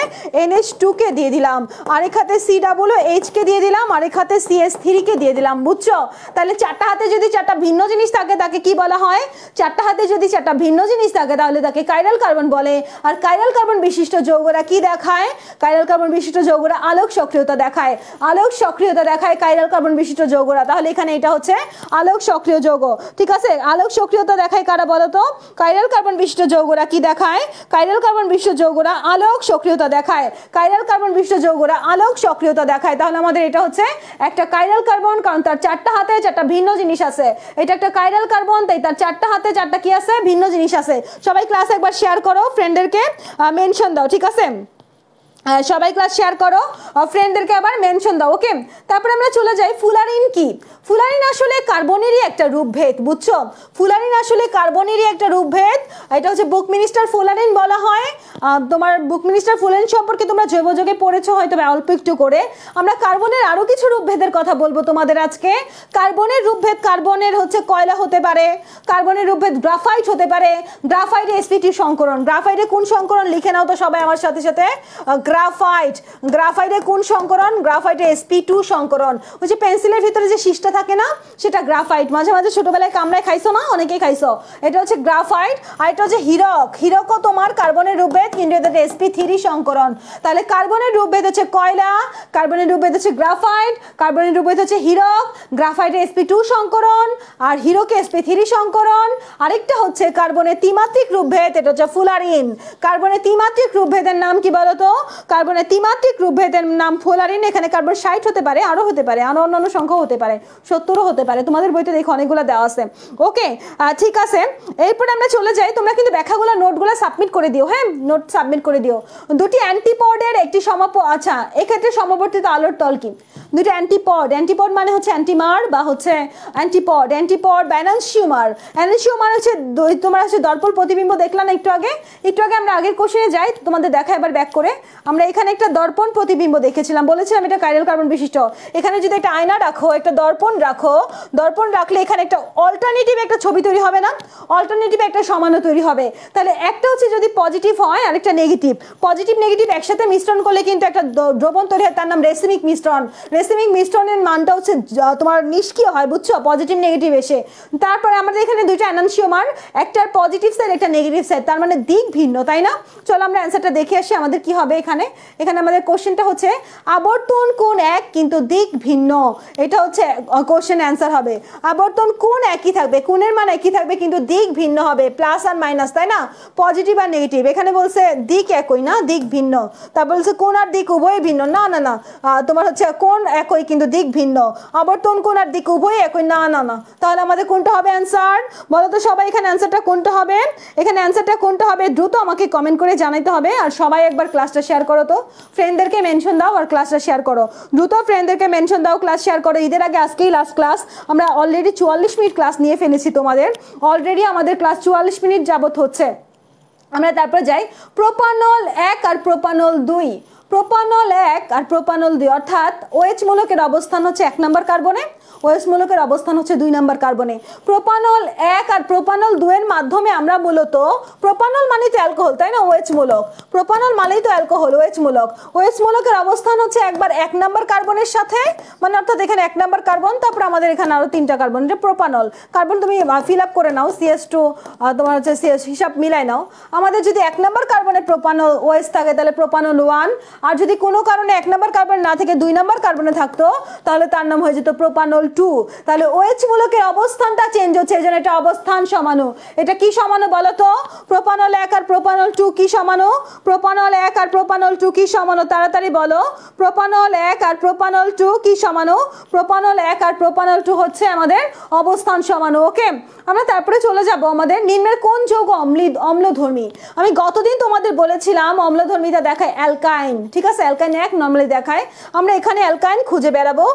NH2 কে দিয়ে দিলাম, আরেক হাতে COOH কে দিয়ে দিলাম, আরেক হাতে CS3 কে দিয়ে দিলাম, বুঝছো? তাহলে চারটা হাতে যদি চারটা ভিন্ন জিনিস থাকে তাকে কি বলা হয়? চারটা হাতে যদি চারটা ভিন্ন জিনিস থাকে তাহলে তাকে কাইরাল কার্বন বলে। আর কাইরাল কার্বন বিশিষ্ট যৌগরা কি দেখায়? কাইরাল কার্বন বিশিষ্ট যৌগরা আলোক সক্রিয়তা দেখায়, আলোক সক্রিয়তা দেখায় কাইরাল কার্বন বিশিষ্ট যৌগরা। তাহলে এখানে এটা হচ্ছে আলোক সক্রিয় যৌগ, ঠিক আছে? আলোক সক্রিয়তা দেখায় কারা বলো তো? কাইরাল কার্বন বিশিষ্ট যৌগরা কি দেখায়? কাইরাল কার্বন বিশিষ্ট যৌগরা আলোক সক্রিয়তা দেখায়, কাইরাল কার্বন বিশিষ্ট যৌগরা আলোক সক্রিয়তা দেখায়। তাহলে আমাদের এটা হচ্ছে একটা কাইরাল কার্বন, কারণ তার চারটা হাতে চারটা ভিন্ন জিনিস আছে। এটা একটা কাইরাল কার্বন, তাই তার চারটা হাতে চারটা কি আছে? ভিন্ন জিনিস আছে। সবাই ক্লাস একবার শেয়ার করো, ফ্রেন্ডদেরকে মেনশন দাও, ঠিক আছে? সবাই ক্লাস শেয়ার করো, ফ্রেন্ডদেরকে আবার মেনশন দাও। ওকে, তারপরে আমরা চলে যাই ফুলারিন কি? ফুলারিন আসলে কার্বনেরই একটা রূপভেদ, বুঝছো? ফুলারিন আসলে কার্বনেরই একটা রূপভেদ। এটা হচ্ছে বুকমিনিস্টার ফুলারিন বলা হয়। তোমার বুকমিনিস্টার ফুলারিন সম্পর্কে তোমরা জৈব যৌগে পড়েছো হয়তো অল্প একটু করে। আমরা কার্বনের আরো কিছু রূপভেদের কথা বলবো তোমাদের আজকে। কার্বনের রূপভেদ, কার্বনের হচ্ছে কয়লা হতে পারে, কার্বনের রূপভেদ গ্রাফাইট হতে পারে। গ্রাফাইটে sp2 সংকরণ, গ্রাফাইটে কোন সংকরণ লিখে নাও তো সবাই আমার সাথে সাথে। গ্রাফাইট, গ্রাফাইটে কোন সংকরণ? গ্রাফাইটে sp2 সংকরণ। ওই যে পেন্সিলের ভিতরে যে শীষটা থাকে না, সেটা গ্রাফাইট। মাঝে মাঝে ছোটবেলায় কামড়ায় খাইছো না? অনেকেই খাইছো। এটা হচ্ছে গ্রাফাইট। আর এটা হচ্ছে হীরক। হীরকও তোমার কার্বনের রূপভেদ, কিন্তু এটা sp3 সংকরণ। তাহলে কার্বনের রূপভেদ হচ্ছে কয়লা, কার্বনের রূপভেদ হচ্ছে গ্রাফাইট, কার্বনের রূপভেদ হচ্ছে হীরক, গ্রাফাইটে sp2 সংকরণ আর হীরকে sp3 সংকরণ। আরেকটা হচ্ছে কার্বনের ত্রিমাত্রিক রূপভেদ, এটা হচ্ছে ফুলারিন। কার্বনের ত্রিমাত্রিক রূপভেদের নাম কি বলতো? কার্বনের ত্রিমাত্রিক রূপভেদের নাম ফুলারিন। এখানে কার্বন 60 হতে পারে, আরো হতে পারে, আরো অন্যান্য সংখ্যা হতে পারে, 70ও হতে পারে। তোমাদের বইতে দেখো অনেকগুলো দেওয়া আছে। ওকে, ঠিক আছে। এরপরে আমরা চলে যাই। তোমরা কিন্তু ব্যাখ্যাগুলো নোটগুলো সাবমিট করে দিও, হ্যাঁ, নোট সাবমিট করে দিও। দুটি অ্যান্টিপডের একটি আচ্ছা, এক্ষেত্রে সমবর্তিত আলোর তল কি? দুটো অ্যান্টিপড, অ্যান্টিপড মানে হচ্ছে অ্যান্টিমার বা হচ্ছে অ্যান্টিপড, অ্যান্টিপড বা এনানসিওমার। এনানসিওমার হচ্ছে তোমরা হচ্ছে দর্পণ প্রতিবিম্ব দেখলাম একটু আগে। আমরা আগের কোশ্চেনে যাই, তোমাদের দেখা এবার ব্যাক করে। আমরা এখানে একটা দর্পণ প্রতিবিম্ব দেখেছিলাম, বলেছিলাম এটা কাইরাল কার্বন বিশিষ্ট। এখানে যদি একটা আয়না রাখো, একটা দর্পণ রাখো, দর্পণ রাখলে এখানে একটা অল্টারনেটিভ একটা ছবি তৈরি হবে না? অল্টারনেটিভ একটা সমানও তৈরি হবে। তাহলে একটা হচ্ছে যদি পজিটিভ হয় আর আরেকটা নেগেটিভ। পজিটিভ নেগেটিভ একসাথে মিশ্রণ করলে কিন্তু একটা দ্রবণ তৈরি হয়, তার নাম রেসিমিক মিশ্রণ। রেসিমিক মিশ্রণের মানটা হচ্ছে তোমার নিষ্ক্রিয় হয়, বুঝছো, পজিটিভ নেগেটিভ এসে। তারপরে আমাদের এখানে দুইটা এনানসিওমার, একটার পজিটিভ সাইড একটা নেগেটিভ সাইড, তার মানে দিক ভিন্ন, তাই না? চলো আমরা অ্যান্সারটা দেখে আসি আমাদের কি হবে এখানে। এখানে আমাদের কোশ্চেনটা হচ্ছে আবর্তন কোণ এক কিন্তু দিক ভিন্ন, এটা হচ্ছে কোশ্চেন অ্যান্সার হবে। আবর্তন কোণ একই থাকবে, কোণের মান একই থাকবে কিন্তু দিক ভিন্ন হবে, প্লাস আর মাইনাস, তাই না? পজিটিভ আর নেগেটিভ। এখানে বলছে দিক একই না, দিক ভিন্ন। তারপর বলছে কোণ আর দিক উভয় ভিন্ন, না না না, তোমার হচ্ছে কোণ একই কিন্তু দিক ভিন্ন। আবর্তন কোণ আর দিক উভয় একই, না না না। তাহলে আমাদের কোনটা হবে অ্যান্সার বলো তো সবাই? এখানে অ্যান্সারটা কোনটা হবে? এখানে অ্যান্সারটা কোনটা হবে দ্রুত আমাকে কমেন্ট করে জানাইতে হবে। আর সবাই একবার ক্লাসটা শেয়ার করো তো, ফ্রেন্ডদেরকে মেনশন দাও আর ক্লাসটা শেয়ার করো দ্রুত, ফ্রেন্ডদেরকে মেনশন দাও, ক্লাস শেয়ার করো। ঈদের আগে আজকেই লাস্ট ক্লাস, আমরা অলরেডি 44 মিনিট ক্লাস নিয়ে ফেলেছি তোমাদের, অলরেডি আমাদের ক্লাস 44 মিনিট যাবত হচ্ছে। আমরা তারপর যাই প্রোপানল 1 আর প্রোপানল 2। প্রোপানল 1 আর প্রোপানল 2 অর্থাৎ OH মূলকের অবস্থান হচ্ছে 1 নম্বর কার্বনে, OH মূলকের অবস্থান হচ্ছে 2 নম্বর কার্বনে। প্রোপানল 1 আর প্রোপানল 2 এর মাধ্যমে আমরা মূলত, প্রোপানল মানে তো অ্যালকোহল, তাই না? OH মূলক, প্রোপানল মানেই তো অ্যালকোহল, OH মূলক। OH মূলকের অবস্থান হচ্ছে একবার 1 নম্বর কার্বনের সাথে, মানে অর্থাৎ এখানে 1 নম্বর কার্বন, তারপর আমাদের এখানে আরো 3টা কার্বন, এটা প্রোপানল। কার্বন তুমি ফিল আপ করে নাও, CS2 তোমার হচ্ছে CS হিসাব মিলাই নাও। আমাদের যদি 1 নম্বর কার্বনে প্রোপানল OH থাকে তাহলে প্রোপানল 1, আর যদি কোনো কারণে 1 নম্বর কার্বন না থেকে 2 নম্বর কার্বনে থাকতো তাহলে তার নাম হয়ে যেত প্রোপানল 2। তাহলে OH মূলকের অবস্থানটা চেঞ্জ হচ্ছে, এজন্য এটা অবস্থান সমাণু। এটা কি সমাণু বলো তো? প্রোপানল 1 আর প্রোপানল 2 কি সমাণু? প্রোপানল 1 আর প্রোপানল 2 কি সমাণু? তাড়াতাড়ি বলো, প্রোপানল 1 আর প্রোপানল 2 কি সমাণু? প্রোপানল 1 আর প্রোপানল 2 হচ্ছে আমাদের অবস্থান সমাণু। ওকে, আমরা তারপরে চলে যাব আমাদের নিম্নের কোন যৌগ অম্লধর্মী। আমি গতদিন তোমাদের বলেছিলাম অম্লধর্মিতা দেখায় অ্যালকাইন, ঠিক আছে? অ্যালকাইন 1 নরমালি দেখায়, আমরা এখানে অ্যালকাইন খুঁজে বেড়াবো।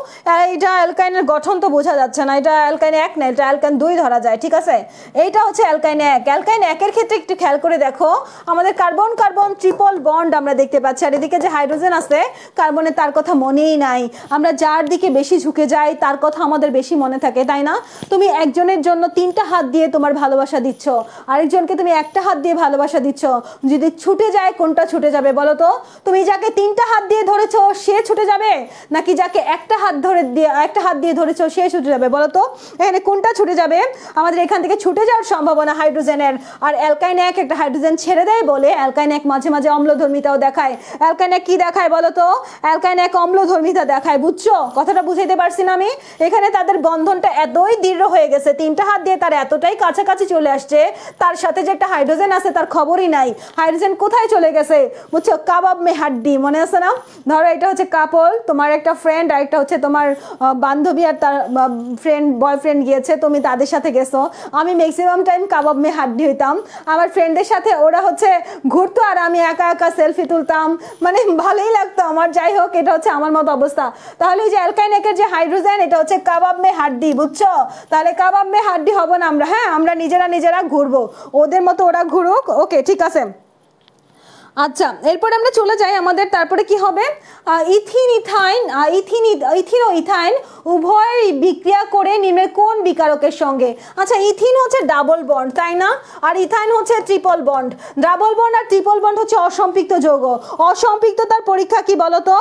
এটা অ্যালকাইনের গঠন তো বোঝা যাচ্ছে না, এটা অ্যালকাইন 1 না, এটা অ্যালকাইন 2 ধরা যায়, ঠিক আছে? এইটা হচ্ছে অ্যালকাইন 1। অ্যালকাইন 1 এর ক্ষেত্রে একটু খেয়াল করে দেখো, আমাদের কার্বন কার্বন ট্রিপল বন্ড আমরা দেখতে পাচ্ছি, আর এদিকে যে হাইড্রোজেন আছে কার্বনে তার কথা মনেই নাই। আমরা যার দিকে বেশি ঝুঁকে যাই তার কথা আমাদের বেশি মনে থাকে, তাই না? তুমি একজনের জন্য 3টা হাত দিয়ে তোমার ভালোবাসা দিচ্ছ, আরেকজনকে তুমি 1টা হাত দিয়ে ভালোবাসা দিচ্ছ, যদি ছুটে যায় কোনটা ছুটে যাবে বলো তো? তুমি যাকে 3টা হাত দিয়ে ধরেছো সে ছুটে যাবে, নাকি যাকে 1টা হাত দিয়ে ধরেছো সে ছুটে যাবে বলো তো? এখানে কোনটা ছুটে যাবে? আমাদের এখান থেকে ছুটে যাওয়ার সম্ভাবনা হাইড্রোজেনের। আর অ্যালকাইন 1 একটা হাইড্রোজেন ছেড়ে দেয় বলে অ্যালকাইন 1 মাঝে মাঝে অম্লধর্মিতাও দেখায়। অ্যালকাইন 1 কি দেখায় বলো তো? অ্যালকাইন 1 অম্লধর্মিতা দেখায়, বুঝছো? কথাটা বুঝাইতে পারছি না আমি? এখানে তাদের বন্ধনটা এতই দৃঢ় হয়ে গেছে, 3টা হাত দিয়ে তার এতটাই কাছাকাছি চলে আসছে, তার সাথে যে একটা হাইড্রোজেন আছে তার খবরই নাই। হাইড্রোজেন কোথায় চলে গেছে বুঝছো? কাবাব মে হাড্ডি, মনে আছে না? ধরো এটা হচ্ছে কাপল, তোমার একটা ফ্রেন্ড আর একটা হচ্ছে তোমার বান্ধবী আর তার ফ্রেন্ড বয়ফ্রেন্ড গিয়েছে, তুমি তাদের সাথে গেছো। আমি ম্যাক্সিমাম টাইম কাবাব মে হাড্ডি হইতাম, আমার ফ্রেন্ডের সাথে ওরা হচ্ছে ঘুরতো আর আমি একা একা সেলফি তুলতাম, মানে ভালোই লাগতো আমার। যাই হোক, এটা হচ্ছে আমার মতো অবস্থা। তাহলে এই যে অ্যালকাইন 1 এর যে হাইড্রোজেন এটা হচ্ছে কাবাব মে হাড্ডি, বুঝছো? তাহলে কাবাব মে হাড্ডি হব না আমরা, হ্যাঁ? আমরা নিজেরা ঘুরবো, ওদের মতো ওরা ঘুরুক। ওকে, ঠিক আছে। আচ্ছা, এরপরে আমরা চলে যাই আমাদের, তারপরে কি হবে? ইথিন ও ইথাইন উভয় বিক্রিয়া করে নিম্নের কোন বিকারকের সঙ্গে? আচ্ছা, ইথিন হচ্ছে ডাবল বন্ড, তাই না? আর ইথাইন হচ্ছে ট্রিপল বন্ড। ডাবল বন্ড আর ট্রিপল বন্ড হচ্ছে অসম্পৃক্ত যৌগ। অসম্পৃক্ততার পরীক্ষা কি বলতো?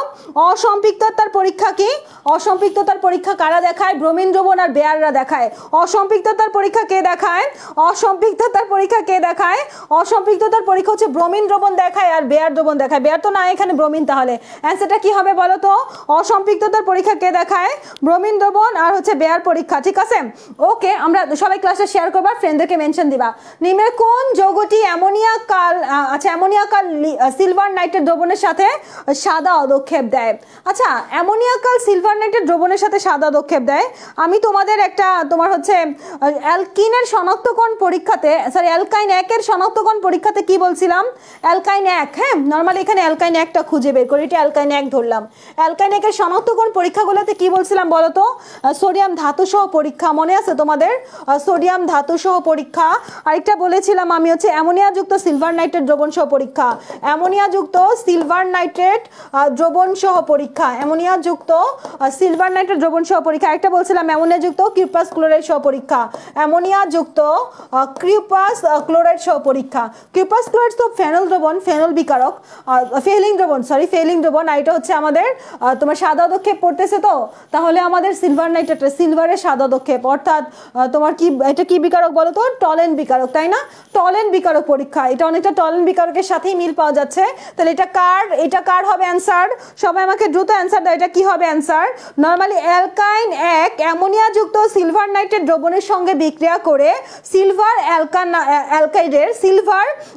অসম্পৃক্ততার পরীক্ষা কি? অসম্পৃক্ততার পরীক্ষা কারা দেখায়? ব্রোমিন দ্রবণ আর বেয়াররা দেখায়। অসম্পৃক্ততার পরীক্ষা কে দেখায়? অসম্পৃক্ততার পরীক্ষা কে দেখায়? অসম্পৃক্ততার পরীক্ষা হচ্ছে ব্রোমিন দ্রবণ দেখায় আর বেয়ার দ্রবণ দেখায়। বেয়ার তো না, এখানে ব্রোমিন। তাহলে অ্যান্সারটা কি হবে বলো তো? অসম্পৃক্ততার পরীক্ষা কে দেখায়? ব্রোমিন দ্রবণ আর হচ্ছে বেয়ার পরীক্ষা, ঠিক আছে? ওকে, আমরা সবাই ক্লাসে শেয়ার করবা, ফ্রেন্ডদেরকে মেনশন দিবা। নিম্নের কোন যৌগটি অ্যামোনিয়া কাল সিলভার নাইট্রেট দ্রবণের সাথে সাদা অদক্ষেপ দেয়? আচ্ছা, অ্যামোনিয়া কাল সিলভার নাইট্রেট দ্রবণের সাথে সাদা অদক্ষেপ দেয়। আমি তোমাদের একটা তোমার হচ্ছে অ্যালকিনের শনাক্তকরণ পরীক্ষাতে, সরি অ্যালকাইন 1 এর শনাক্তকরণ পরীক্ষাতে কি বলছিলাম? অ্যালকাইন 1, হ্যাঁ, নরমালি এখানে অ্যালকাইন 1টা খুঁজে বের করি, এটা অ্যালকাইন 1 ধরলাম। অ্যালকাইন 1 এর শনাক্তকরণ পরীক্ষাগুলোতে কি বলছিলাম বলো তো? সোডিয়াম ধাতু সহ পরীক্ষা, মনে আছে তোমাদের? সোডিয়াম ধাতু সহ পরীক্ষা। আরেকটা বলেছিলাম আমি হচ্ছে অ্যামোনিয়া যুক্ত সিলভার নাইট্রেট দ্রবণ সহ পরীক্ষা। অ্যামোনিয়া যুক্ত সিলভার নাইট্রেট দ্রবণ সহ পরীক্ষা, অ্যামোনিয়া যুক্ত সিলভার নাইট্রেট দ্রবণ সহ পরীক্ষা। একটা বলছিলাম অ্যামোনিয়া যুক্ত কিউপাস ক্লোরাইড সহ পরীক্ষা, অ্যামোনিয়া যুক্ত কিউপাস ক্লোরাইড সহ পরীক্ষা। কিউপাস ক্লোরাইড তো ফেনল দ্রবণ, ফেনল বিকারক, ফেলিং দ্রবণ, সরি ফেলিং দ্রবণ, আর এটা হচ্ছে আমাদের তোমার সাদা দক্ষেপ পড়তেছে। তো তাহলে আমাদের সিলভার নাইট্রেট, সিলভারের সাদা দক্ষেপ, অর্থাৎ তোমার কি এটা কি বিকারক বলো তো? টলেন বিকারক, তাই না? টলেন বিকারক পরীক্ষা, এটা অনেকটা টলেন বিকারকের সাথেই মিল পাওয়া যাচ্ছে। তাহলে এটা কার হবে অ্যান্সার? সবাই আমাকে দ্রুত অ্যান্সার দাও, এটা কি হবে অ্যান্সার? নর্মালি অ্যালকাইন এক অ্যামোনিয়া যুক্ত সিলভার নাইট্রেট দ্রবণের সঙ্গে বিক্রিয়া করে সিলভার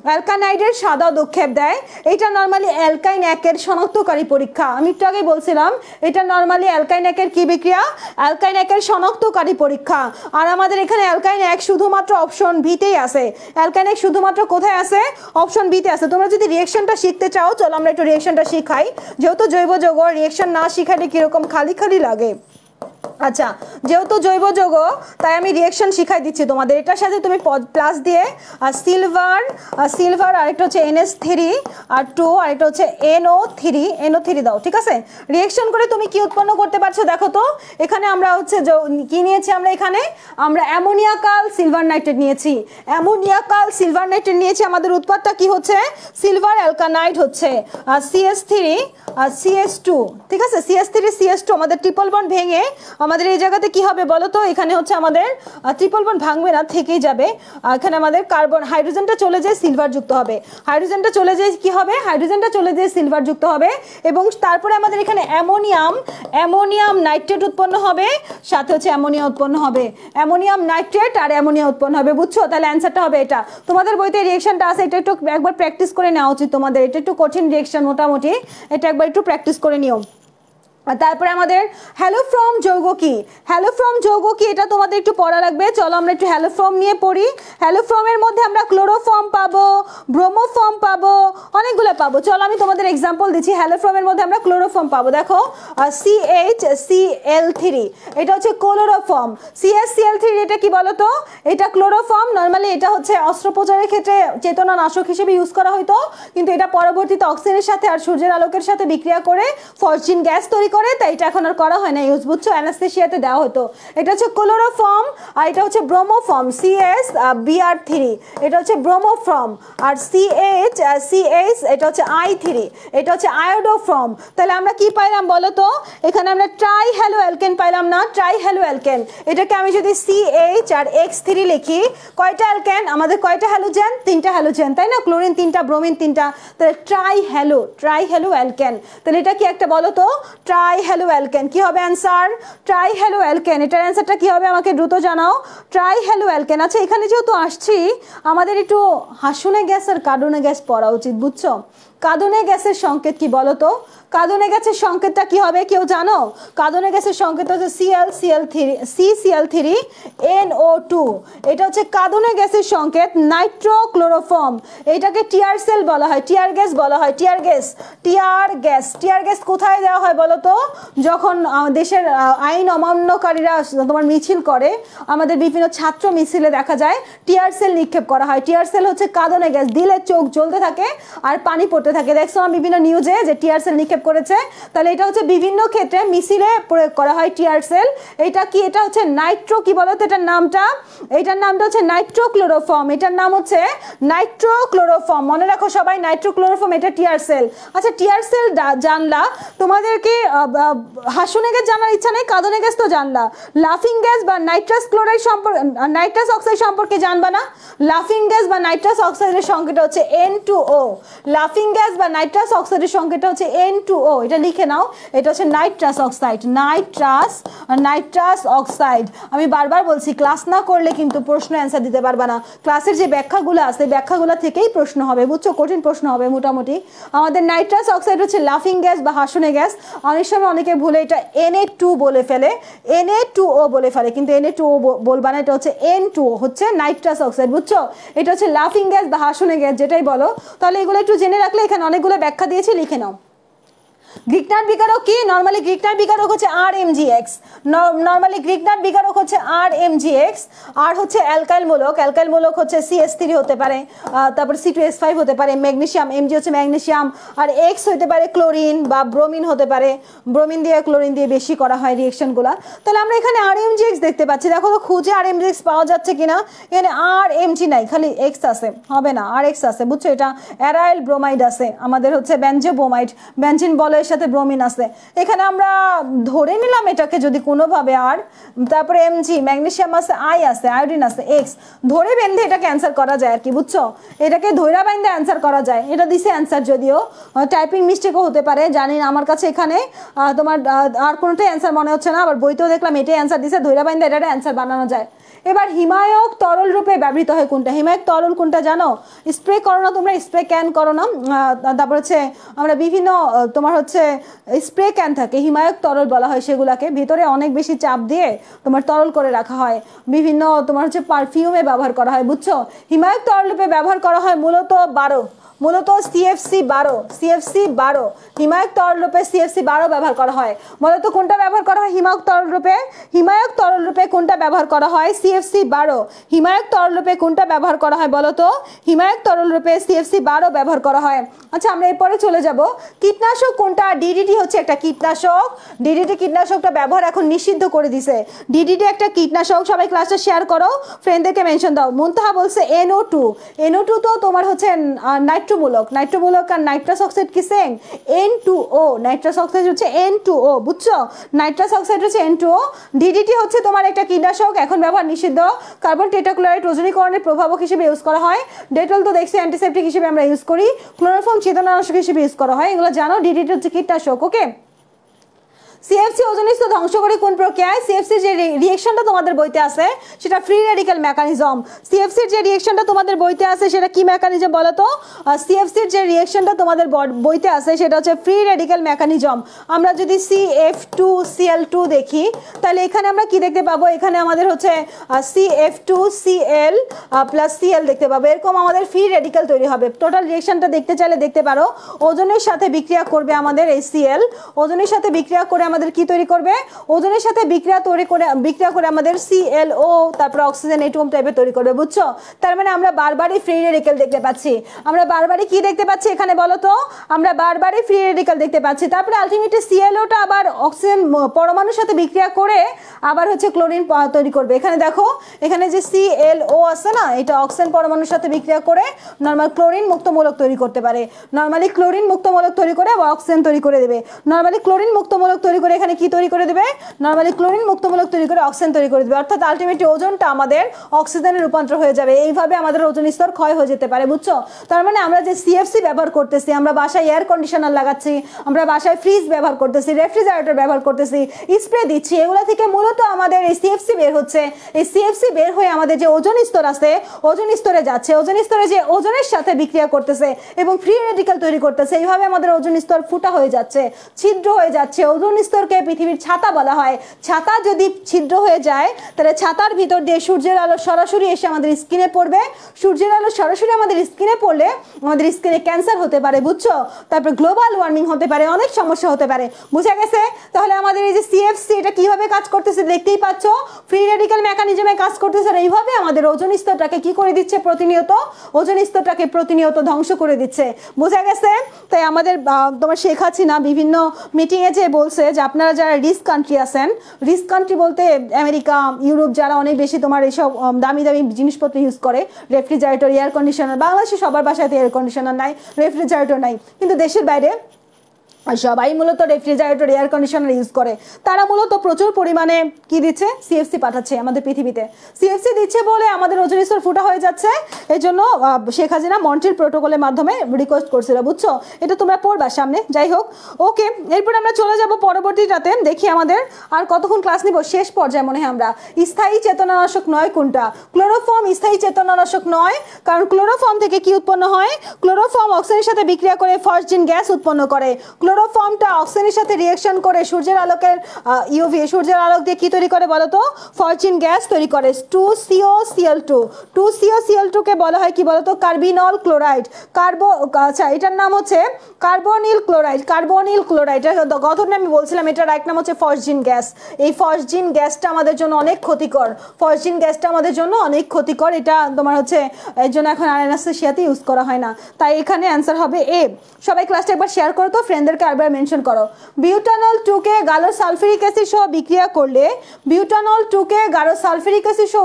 অ্যালকানাইডের সাদা দক্ষেপ দেয়। এটা নর্মালি অ্যালকাইন একের শনাক্তকারী পরীক্ষা। আমি একটু আগে বলছিলাম এটা নর্মালি অ্যালকাইন একের কি বিক্রিয়া? অ্যালকাইন একের শনাক্তকারী পরীক্ষা। আর আমাদের এখানে অ্যালকাইন এক শুধুমাত্র অপশন বিতেই আছে। অ্যালকাইন এক শুধুমাত্র কোথায় আছে? অপশন বিতে আছে। তোমরা যদি রিয়েকশনটা শিখতে চাও, চলো আমরা একটু রিয়েকশনটা শিখাই। যেহেতু জৈব যৌগ, রিয়েকশন না শিখালে কিরকম খালি খালি লাগে। আচ্ছা, যেহেতু জৈব যৌগ তাই আমি রিয়েকশন শিখাই দিচ্ছি তোমাদের। এটার সাথে তুমি প্লাস দিয়ে সিলভার আরেকটা হচ্ছে NH3 আর 2 আরেকটা হচ্ছে NO3 দাও, ঠিক আছে? রিয়েকশন করে তুমি কি উৎপন্ন করতে পারছো দেখো তো। এখানে আমরা হচ্ছে কি নিয়েছি, আমরা অ্যামোনিয়াকাল সিলভার নাইট্রেট নিয়েছি। আমাদের উৎপাদটা কি হচ্ছে? সিলভার অ্যালকানাইড হচ্ছে CH3 CH2, ঠিক আছে? CH3 আমাদের ট্রিপল বন্ড ভেঙে আমাদের এই জায়গাতে কি হবে বলো তো? এখানে হচ্ছে আমাদের ট্রিপল বন্ড ভাঙবে না, থেকেই যাবে। এখানে আমাদের কার্বন হাইড্রোজেনটা চলে যায় সিলভার যুক্ত হবে, হাইড্রোজেনটা চলে যায় কি হবে? হাইড্রোজেনটা চলে যায় সিলভার যুক্ত হবে। এবং তারপরে আমাদের এখানে অ্যামোনিয়াম নাইট্রেট উৎপন্ন হবে, সাথে হচ্ছে অ্যামোনিয়া উৎপন্ন হবে, অ্যামোনিয়াম নাইট্রেট আর অ্যামোনিয়া উৎপন্ন হবে, বুঝছো? তাহলে অ্যান্সারটা হবে এটা। তোমাদের বইতে রিয়েকশনটা আছে, এটা একটু একবার প্র্যাকটিস করে নেওয়া উচিত তোমাদের। এটা একটু কঠিন রিয়েকশন মোটামুটি, এটা একবার একটু প্র্যাকটিস করে নিও। তারপরে আমাদের হ্যালোফ্রম যৌগ কি? এটা তোমাদের একটু পড়া লাগবে। চলো আমরা একটু হ্যালোফ্রম নিয়ে পড়ি। হ্যালোফ্রমের মধ্যে আমরা ক্লোরোফর্ম পাবো, ব্রোমোফর্ম পাবো, অনেকগুলো পাবো। চলো আমি তোমাদের এক্সাম্পল দিচ্ছি। হ্যালোফ্রমের মধ্যে আমরা ক্লোরোফর্ম পাবো, দেখো CHCl3, এটা হচ্ছে ক্লোরোফর্ম। CHCl3 এটা কি বলো তো? এটা ক্লোরোফর্ম। নর্মালি এটা হচ্ছে অস্ত্রোপচারের ক্ষেত্রে চেতনানাশক হিসেবে ইউজ করা হতো, কিন্তু এটা পরবর্তীতে অক্সিজেনের সাথে আর সূর্যের আলোকের সাথে বিক্রিয়া করে ফরচিন গ্যাস তৈরি করে, তাই এটা এখন আর করা হয় না ইউজ, বুঝছো? অ্যানাস্থেসিয়াতে দেওয়া হতো। এটা হচ্ছে ক্লোরোফর্ম আর এটা হচ্ছে ব্রোমোফর্ম CHBr3, এটা হচ্ছে ব্রোমোফর্ম। আর CH এটা হচ্ছে I3, এটা হচ্ছে আয়োডোফর্ম। তাহলে আমরা কি পাইলাম বলো তো? এখানে আমরা ট্রাই হ্যালো অ্যালকেন পাইলাম না? ট্রাই হ্যালো অ্যালকেন, এটাকে আমি যদি CH আর X3 লিখি, কয়টা অ্যালকেন? আমাদের কয়টা হ্যালোজেন? 3টা হ্যালোজেন, তাই না? ক্লোরিন 3টা, ব্রোমিন 3টা, তাহলে ট্রাই হ্যালো অ্যালকেন। তাহলে এটা কি একটা বলো তো? Try hello alkane. কি হবে অ্যান্সার? Try hello alkane. এটার অ্যান্সারটা কি হবে আমাকে দ্রুত জানাও। Try hello alkane. আচ্ছা, এখানে যেহেতু আসছি আমাদের একটু হাসুনে গ্যাস আর কার্বনে গ্যাস পড়া উচিত, বুঝছো? কার্বনে গ্যাসের সংকেত কি বলো তো? কার্বনে গ্যাসের সংকেতটা কি হবে কেউ জানো? কার্বনে গ্যাসের সংকেত হচ্ছে CCl3 NO2, এটা হচ্ছে কার্বনে গ্যাসের সংকেত। নাইট্রোক্লোরোফর্ম, এটাকে টিয়ার সেল বলা হয়, টিয়ার গ্যাস বলা হয়, টিয়ার গ্যাস কোথায় দেওয়া হয় বলো তো? যখন দেশের আইন অমান্যকারীরা তোমার মিছিল করে, আমাদের বিভিন্ন ছাত্র মিছিলে দেখা যায় টিয়ার সেল নিক্ষেপ করা হয়। টিয়ার সেল হচ্ছে কার্বনে গ্যাস, দিলে চোখ জ্বলতে থাকে আর পানি পড়তে থাকে। দেখছো বিভিন্ন নিউজে যে টিয়ার সেল নিক্ষেপ করেছে। তাহলে এটা হচ্ছে বিভিন্ন ক্ষেত্রে মিছিলে প্রয়োগ করা হয় টিয়ার সেল। এটা কি? এটা হচ্ছে নাইট্রো, কি বলো তো এটার নামটা হচ্ছে নাইট্রোক্লোরোফর্ম। এটার নাম হচ্ছে নাইট্রোক্লোরোফর্ম, মনে রাখো সবাই, নাইট্রোক্লোরোফর্ম, এটা টিয়ার সেল। আচ্ছা, টিয়ার সেল জানলা, তোমাদেরকে হাসুনে গ্যাস জানার ইচ্ছা নেই, কার্বনে গ্যাস তো জানলা। লাফিং গ্যাস বা নাইট্রাস অক্সাইড সম্পর্কে জানবা না? লাফিং গ্যাস বা নাইট্রাস অক্সাইডের সংকেতটা হচ্ছে N2O। লাফিং গ্যাস বা নাইট্রাস অক্সাইডের সংকেতটা হচ্ছে N2O, এটা লিখে নাও। এটা হচ্ছে নাইট্রাস অক্সাইড। আমি বারবার বলছি, ক্লাস না করলে কিন্তু প্রশ্ন অ্যান্সার দিতে পারবা না। ক্লাসের যে ব্যাখ্যাগুলো আছে, ব্যাখ্যাগুলো থেকেই প্রশ্ন হবে, বুঝছো? কঠিন প্রশ্ন হবে মোটামুটি। আমাদের নাইট্রাস অক্সাইড হচ্ছে লাফিং গ্যাস বা হাসুনে গ্যাস। অনেক সময় অনেকে ভুলে এটা Na2 বলে ফেলে, Na2O বলে ফেলে, কিন্তু Na2O বলবা না, এটা হচ্ছে N2O, হচ্ছে নাইট্রাস অক্সাইড, বুঝছো? এটা হচ্ছে লাফিং গ্যাস বা হাসুনে গ্যাস, যেটাই বলো। তাহলে এগুলো একটু জেনে রাখলে, এখানে অনেকগুলো ব্যাখ্যা দিয়েছি, লিখে নাও। গ্রিগনার বিকারক কি? নরমালি গ্রিগনার বিকারক হচ্ছে RMgX, নরমালি গ্রিগনার বিকারক হচ্ছে RMgX। আর হচ্ছে অ্যালকাইল মূলক হচ্ছে CS3 হতে পারে, তারপর C2H5 হতে পারে, ম্যাগনেসিয়াম Mg হচ্ছে ম্যাগনেসিয়াম, আর X হতে পারে ক্লোরিন বা ব্রোমিন হতে পারে, ব্রোমিন দিয়ে ক্লোরিন দিয়ে বেশি করা হয় রিঅ্যাকশনগুলো। তাহলে আমরা এখানে RMgX দেখতে পাচ্ছি, দেখো তো খুঁজে RMgX পাওয়া যাচ্ছে কিনা। এখানে RMg নাই, খালি X আছে, হবে না, RX আছে, বুঝছো? এটা অ্যারাইল ব্রোমাইড আছে, আমাদের হচ্ছে বেনজোব্রোমাইড, বেনজিন বলয়ের সাথে ব্রোমিন আছে। এখানে আমরা ধরে নিলাম এটাকে যদি কোনোভাবে আর, তারপরে Mg ম্যাগনেসিয়াম আছে, I আছে, আয়োডিন আছে, X ধরে বেঁধে এটাকে অ্যান্সার করা যায় আর কি, বুঝছো? এটাকে ধৈরা বেঁধে অ্যান্সার করা যায়। এটা দিছে অ্যান্সার, যদিও টাইপিং মিস্টেকও হতে পারে, জানি না, আমার কাছে এখানে তোমার আর কোনোটাই অ্যান্সার মনে হচ্ছে না। আবার বইতেও দেখলাম এটাই অ্যান্সার দিছে, ধৈরা বেঁধে এটা অ্যান্সার বানানো যায়। এবার হিমায়ক তরল রূপে ব্যবহৃত হয় কোনটা? হিমায়ক তরল কোনটা জানো? স্প্রে করো না তোমরা, স্প্রে ক্যান করো না, তারপর হচ্ছে আমরা বিভিন্ন তোমার হচ্ছে স্প্রে ক্যান থাকে, হিমায়ক তরল বলা হয় সেগুলাকে। ভিতরে অনেক বেশি চাপ দিয়ে তোমার তরল করে রাখা হয়, বিভিন্ন তোমার হচ্ছে পারফিউমে ব্যবহার করা হয়, বুঝছো? হিমায়ক তরল রূপে ব্যবহার করা হয় মূলত CFC12 হিমায়ক তরল রূপে CFC12 ব্যবহার করা হয়। মূলত কোনটা ব্যবহার করা হয় হিমায়ক তরল রূপে? হিমায়ক তরল রূপে কোনটা ব্যবহার করা হয়? CFC12। হিমায়ক তরল রূপে কোনটা ব্যবহার করা হয় বলো তো? হিমায়ক তরল রূপে CFC12 ব্যবহার করা হয়। আচ্ছা, আমরা এরপরে চলে যাব, কীটনাশক কোনটা? DDT হচ্ছে একটা কীটনাশক, DDT কীটনাশকটা ব্যবহার এখন নিষিদ্ধ করে দিছে। DDT একটা কীটনাশক, সবাই ক্লাসটা শেয়ার করো, ফ্রেন্ডদেরকে মেনশন দাও। মুনতাহা বলছে NO2 তো তোমার হচ্ছে নাইট্রোমূলক, আর নাইট্রাস অক্সাইড কি সেম? N2O, নাইট্রাস অক্সাইড হচ্ছে N2O, বুঝছো? নাইট্রাস অক্সাইড হচ্ছে N2O। DDT হচ্ছে তোমার একটা কীটনাশক, এখন ব্যবহার নিষিদ্ধ। কার্বন টেট্রাক্লোরাইড ওজনীকরণের প্রভাবক হিসেবে ইউজ করা হয়। ডেটল তো দেখছি অ্যান্টিসেপ্টিক হিসেবে আমরা ইউজ করি। ক্লোরোফর্ম চেতনানাশক হিসেবে ইউজ করা হয়, এগুলো জানো। DDT হচ্ছে কীটনাশক, ওকে। সিএফসি ওজোন স্তর ধ্বংস করে কোন প্রক্রিয়ায়? সিএফসি যে রিঅ্যাকশনটা তোমাদের বইতে আছে সেটা ফ্রি রেডিক্যাল মেকানিজম। সিএফসির যে রিঅ্যাকশনটা তোমাদের বইতে আছে সেটা কি মেকানিজম বলো তো? সিএফসির যে রিঅ্যাকশনটা তোমাদের বইতে আছে সেটা হচ্ছে ফ্রি রেডিক্যাল মেকানিজম। আমরা যদি CF2Cl2 দেখি তাহলে এখানে আমরা কি দেখতে পাবো? এখানে আমাদের হচ্ছে CF2Cl প্লাস Cl দেখতে পাবো। এরকম আমাদের ফ্রি রেডিক্যাল তৈরি হবে। টোটাল রিঅ্যাকশনটা দেখতে চাইলে দেখতে পারো। ওজনের সাথে বিক্রিয়া করবে আমাদের এই Cl, ওজনের সাথে বিক্রিয়া করে আমাদের কি তৈরি করবে? ওজনের সাথে বিক্রিয়া করে আমাদের ClO, তারপর অক্সিজেন এটম টাইপের তৈরি করবে, বুঝছো? তার মানে আমরা বারবারই ফ্রি রেডিক্যাল দেখতে পাচ্ছি। আমরা বারবারই কি দেখতে পাচ্ছি এখানে বলো তো? আমরা বারবারই ফ্রি রেডিক্যাল দেখতে পাচ্ছি। তারপরে আলটিমেটলি ClOটা আবার অক্সিজেন পরমাণুর সাথে বিক্রিয়া করে আবার হচ্ছে ক্লোরিন তৈরি করবে। এখানে দেখো, এখানে যে ClO আছে না, এটা অক্সিজেন পরমাণুর সাথে বিক্রিয়া করে নরমাল ক্লোরিন মুক্ত মূলক তৈরি করতে পারে। নরমালি ক্লোরিন মুক্ত মূলক তৈরি করে আবার অক্সিজেন তৈরি করে দেবে। নরমালি ক্লোরিন মুক্ত মূলক তৈরি করে এখানে কি তৈরি করে দেবে? নরমালি ক্লোরিন মুক্তমূলক তৈরি করে অক্সিজেন তৈরি করে দেবে। অর্থাৎ আলটিমেটলি ওজনটা আমাদের অক্সিজেনে রূপান্তর হয়ে যাবে। এইভাবে আমাদের ওজন স্তর ক্ষয় হয়ে যেতে পারে, বুঝছো? তার মানে আমরা যে CFC ব্যবহার করতেছি, আমরা বাসায় এয়ার কন্ডিশনার লাগাচ্ছি, আমরা বাসায় ফ্রিজ ব্যবহার করতেছি, রেফ্রিজারেটর ব্যবহার করতেছি, স্প্রে দিচ্ছি, এগুলো থেকে মূলত আমাদের এই CFC বের হচ্ছে। এই CFC বের হয়ে আমাদের যে ওজন স্তর আছে, ওজন স্তরে যাচ্ছে, ওজন স্তরে যে ওজনের সাথে বিক্রিয়া করতেছে এবং ফ্রি রেডিক্যাল তৈরি করতেছে। এইভাবে আমাদের ওজন স্তর ফুটা হয়ে যাচ্ছে, ছিদ্র হয়ে যাচ্ছে। ওজন স্তরকে পৃথিবীর ছাতা বলা হয়। ছাতা যদি ছিদ্র হয়ে যায় তাহলে ছাতার ভিতর দিয়ে সূর্যের আলো সরাসরি এসে আমাদের স্কিনে পড়বে। সূর্যের আলো সরাসরি আমাদের স্কিনে পড়লে আমাদের স্কিনে ক্যান্সার হতে পারে, বুঝছো? তারপর গ্লোবাল ওয়ার্মিং হতে পারে, অনেক সমস্যা হতে পারে। বুঝা গেছে? তাহলে আমাদের এই যে CFC এটা কিভাবে কাজ করতেছে দেখতেই পাচ্ছ, ফ্রি রেডিক্যাল মেকানিজমে কাজ করতেছে। আর এইভাবে আমাদের ওজন স্তরটাকে কি করে দিচ্ছে? প্রতিনিয়ত ওজন স্তরটাকে প্রতিনিয়ত ধ্বংস করে দিচ্ছে। বোঝা গেছে? তাই আমাদের তোমার শেখ হাসিনা বিভিন্ন মিটিংয়ে যে বলছে যে আপনারা যারা রিস্ক কান্ট্রি আছেন, রিস্ক কান্ট্রি বলতে আমেরিকা, ইউরোপ, যারা অনেক বেশি তোমার এইসব দামি দামি জিনিসপত্র ইউজ করে, রেফ্রিজারেটর, এয়ার কন্ডিশনার, বাংলাদেশে সবার বাসাতে এয়ার কন্ডিশনার নাই, রেফ্রিজারেটর নাই, কিন্তু দেশের বাইরে সবাই মূলত রেফ্রিজারেটর, এয়ার কন্ডিশনার ইউজ করে। তারা মূলত প্রচুর পরিমাণে কি দিচ্ছে? CFC পাঠাচ্ছে আমাদের পৃথিবীতে। CFC দিচ্ছে বলে আমাদের ওজন স্তর ফুটা হয়ে যাচ্ছে। এই জন্য শেখ হাসিনা মন্ট্রিল প্রোটোকলের মাধ্যমে রিকোয়েস্ট করছিল, বুঝছো? এটা তোমরা পড়বা সামনে। যাই হোক, ওকে, এরপর আমরা চলে যাব পরবর্তীটাতে। দেখি আমাদের আর কতক্ষণ ক্লাস নিব, শেষ পর্যায়ে মনে হয় আমরা। স্থায়ী চেতনানাশক নয় কোনটা? ক্লোরোফর্ম স্থায়ী চেতনানাশক নয়, কারণ ক্লোরোফর্ম থেকে কি উৎপন্ন হয়? ক্লোরোফর্ম অক্সিজেনের সাথে বিক্রিয়া করে ফসজিন গ্যাস উৎপন্ন করে। ক্লোরোফর্মটা অক্সিজেনের সাথে রিঅ্যাকশন করে সূর্যের আলোকের ইউভি সূর্যের আলোক দিয়ে কি তৈরি করে বলো তো ফরচিন গ্যাস তৈরি করে 2COCl2 2COCl2 কে বলা হয় কি বলো তো কার্বিনল ক্লোরাইড আচ্ছা এটার নাম হচ্ছে কার্বনিল ক্লোরাইড গতদিন আমি বলছিলাম এটার এক নাম হচ্ছে ফসজিন গ্যাস এই ফসজিন গ্যাসটা আমাদের জন্য অনেক ক্ষতিকর এটা তোমার হচ্ছে এর জন্য এখন অ্যানেস্থেসিয়াতে ইউজ করা হয় না তাই এখানে অ্যান্সার হবে এ সবাই ক্লাসটা একবার শেয়ার করো তো ফ্রেন্ডদেরকে আরেকবার মেনশন করো বিউটানল 2 কে গাঢ় সালফিউরিক অ্যাসিড সহ বিক্রিয়া করলে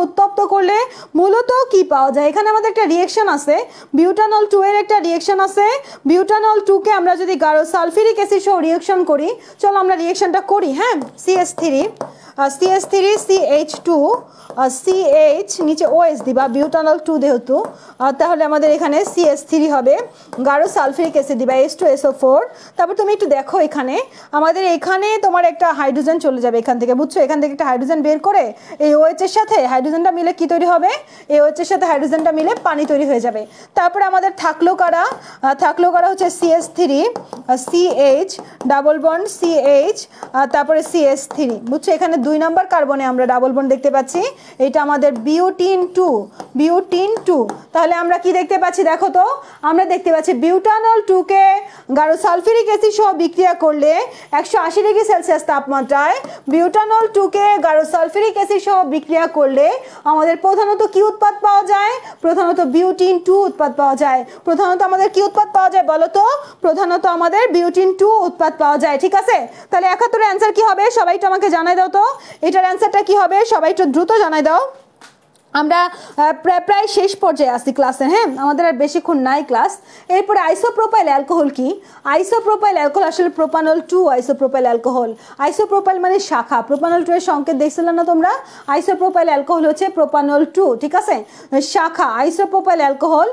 উত্তপ্ত করলে মূলত কি পাওয়া যায় এখানে আমাদের একটা রিঅ্যাকশন আছে বিউটানল 2 এর একটা রিঅ্যাকশন আছে বিউটানল 2 কে আমরা যদি গাঢ় সালফিউরিক অ্যাসিড সহ রিঅ্যাকশন করি চলো আমরা রিঅ্যাকশনটা করি হ্যাঁ CH3CH2 CH নিচে OH দিবা বিউটানল 2 যেহেতু তাহলে আমাদের এখানে CH3 হবে গাঢ় সালফিউরিক অ্যাসিড দিবা H2SO4 তারপর তুমি একটু দেখো এখানে আমাদের এখানে তোমার একটা হাইড্রোজেন চলে যাবে এখান থেকে বুঝছো এখান থেকে একটা হাইড্রোজেন বের করে এই OH এর সাথে হাইড্রোজেনটা মিলে কি তৈরি হবে এই OH এর সাথে হাইড্রোজেনটা মিলে পানি তৈরি হয়ে যাবে তারপর আমাদের থাকলো কারা হচ্ছে CH3 CH double bond CH তারপরে CH3 বুঝছো এখানে 2 নাম্বার কার্বনে আমরা ডাবল বন্ড দেখতে পাচ্ছি এটা আমাদের বিউটিন 2 তাহলে আমরা কি দেখতে পাচ্ছি দেখো তো আমরা দেখতে পাচ্ছি বিউটানল 2 কে গাঢ় সালফিউরিক অ্যাসিড সহ বিক্রিয়া করলে 180 ডিগ্রি সেলসিয়াস তাপমাত্রায় বিউটানল 2 কে গাঢ় সালফিউরিক অ্যাসিড সহ বিক্রিয়া করলে আমাদের প্রধানত কি উৎপাদ পাওয়া যায় প্রধানত বিউটিন 2 উৎপাদ পাওয়া যায় প্রধানত আমাদের কি উৎপাদ পাওয়া যায় বলো তো প্রধানত আমাদের বিউটিন 2 উৎপাদ পাওয়া যায় ঠিক আছে তাহলে 71 এর অ্যানসার কি হবে সবাই একটু আমাকে জানাই দাও তো এটার অ্যানসারটা কি হবে সবাই একটু দ্রুত জানাই দাও আমরা প্রায় শেষ পর্যায়ে আসি ক্লাসে হ্যাঁ আমাদের আর বেশিক্ষণ নাই ক্লাস এরপরে আইসোপ্রোপাইল অ্যালকোহল কি আইসোপ্রোপাইল অ্যালকোহল আসলে প্রোপানল 2 আইসোপ্রোপাইল অ্যালকোহল আইসোপ্রোপাইল মানে শাখা প্রোপানল 2 এর সংকেত দেখছিলেন না তোমরা আইসোপ্রোপাইল অ্যালকোহল হচ্ছে প্রোপানল 2 ঠিক আছে শাখা আইসোপ্রোপাইল অ্যালকোহল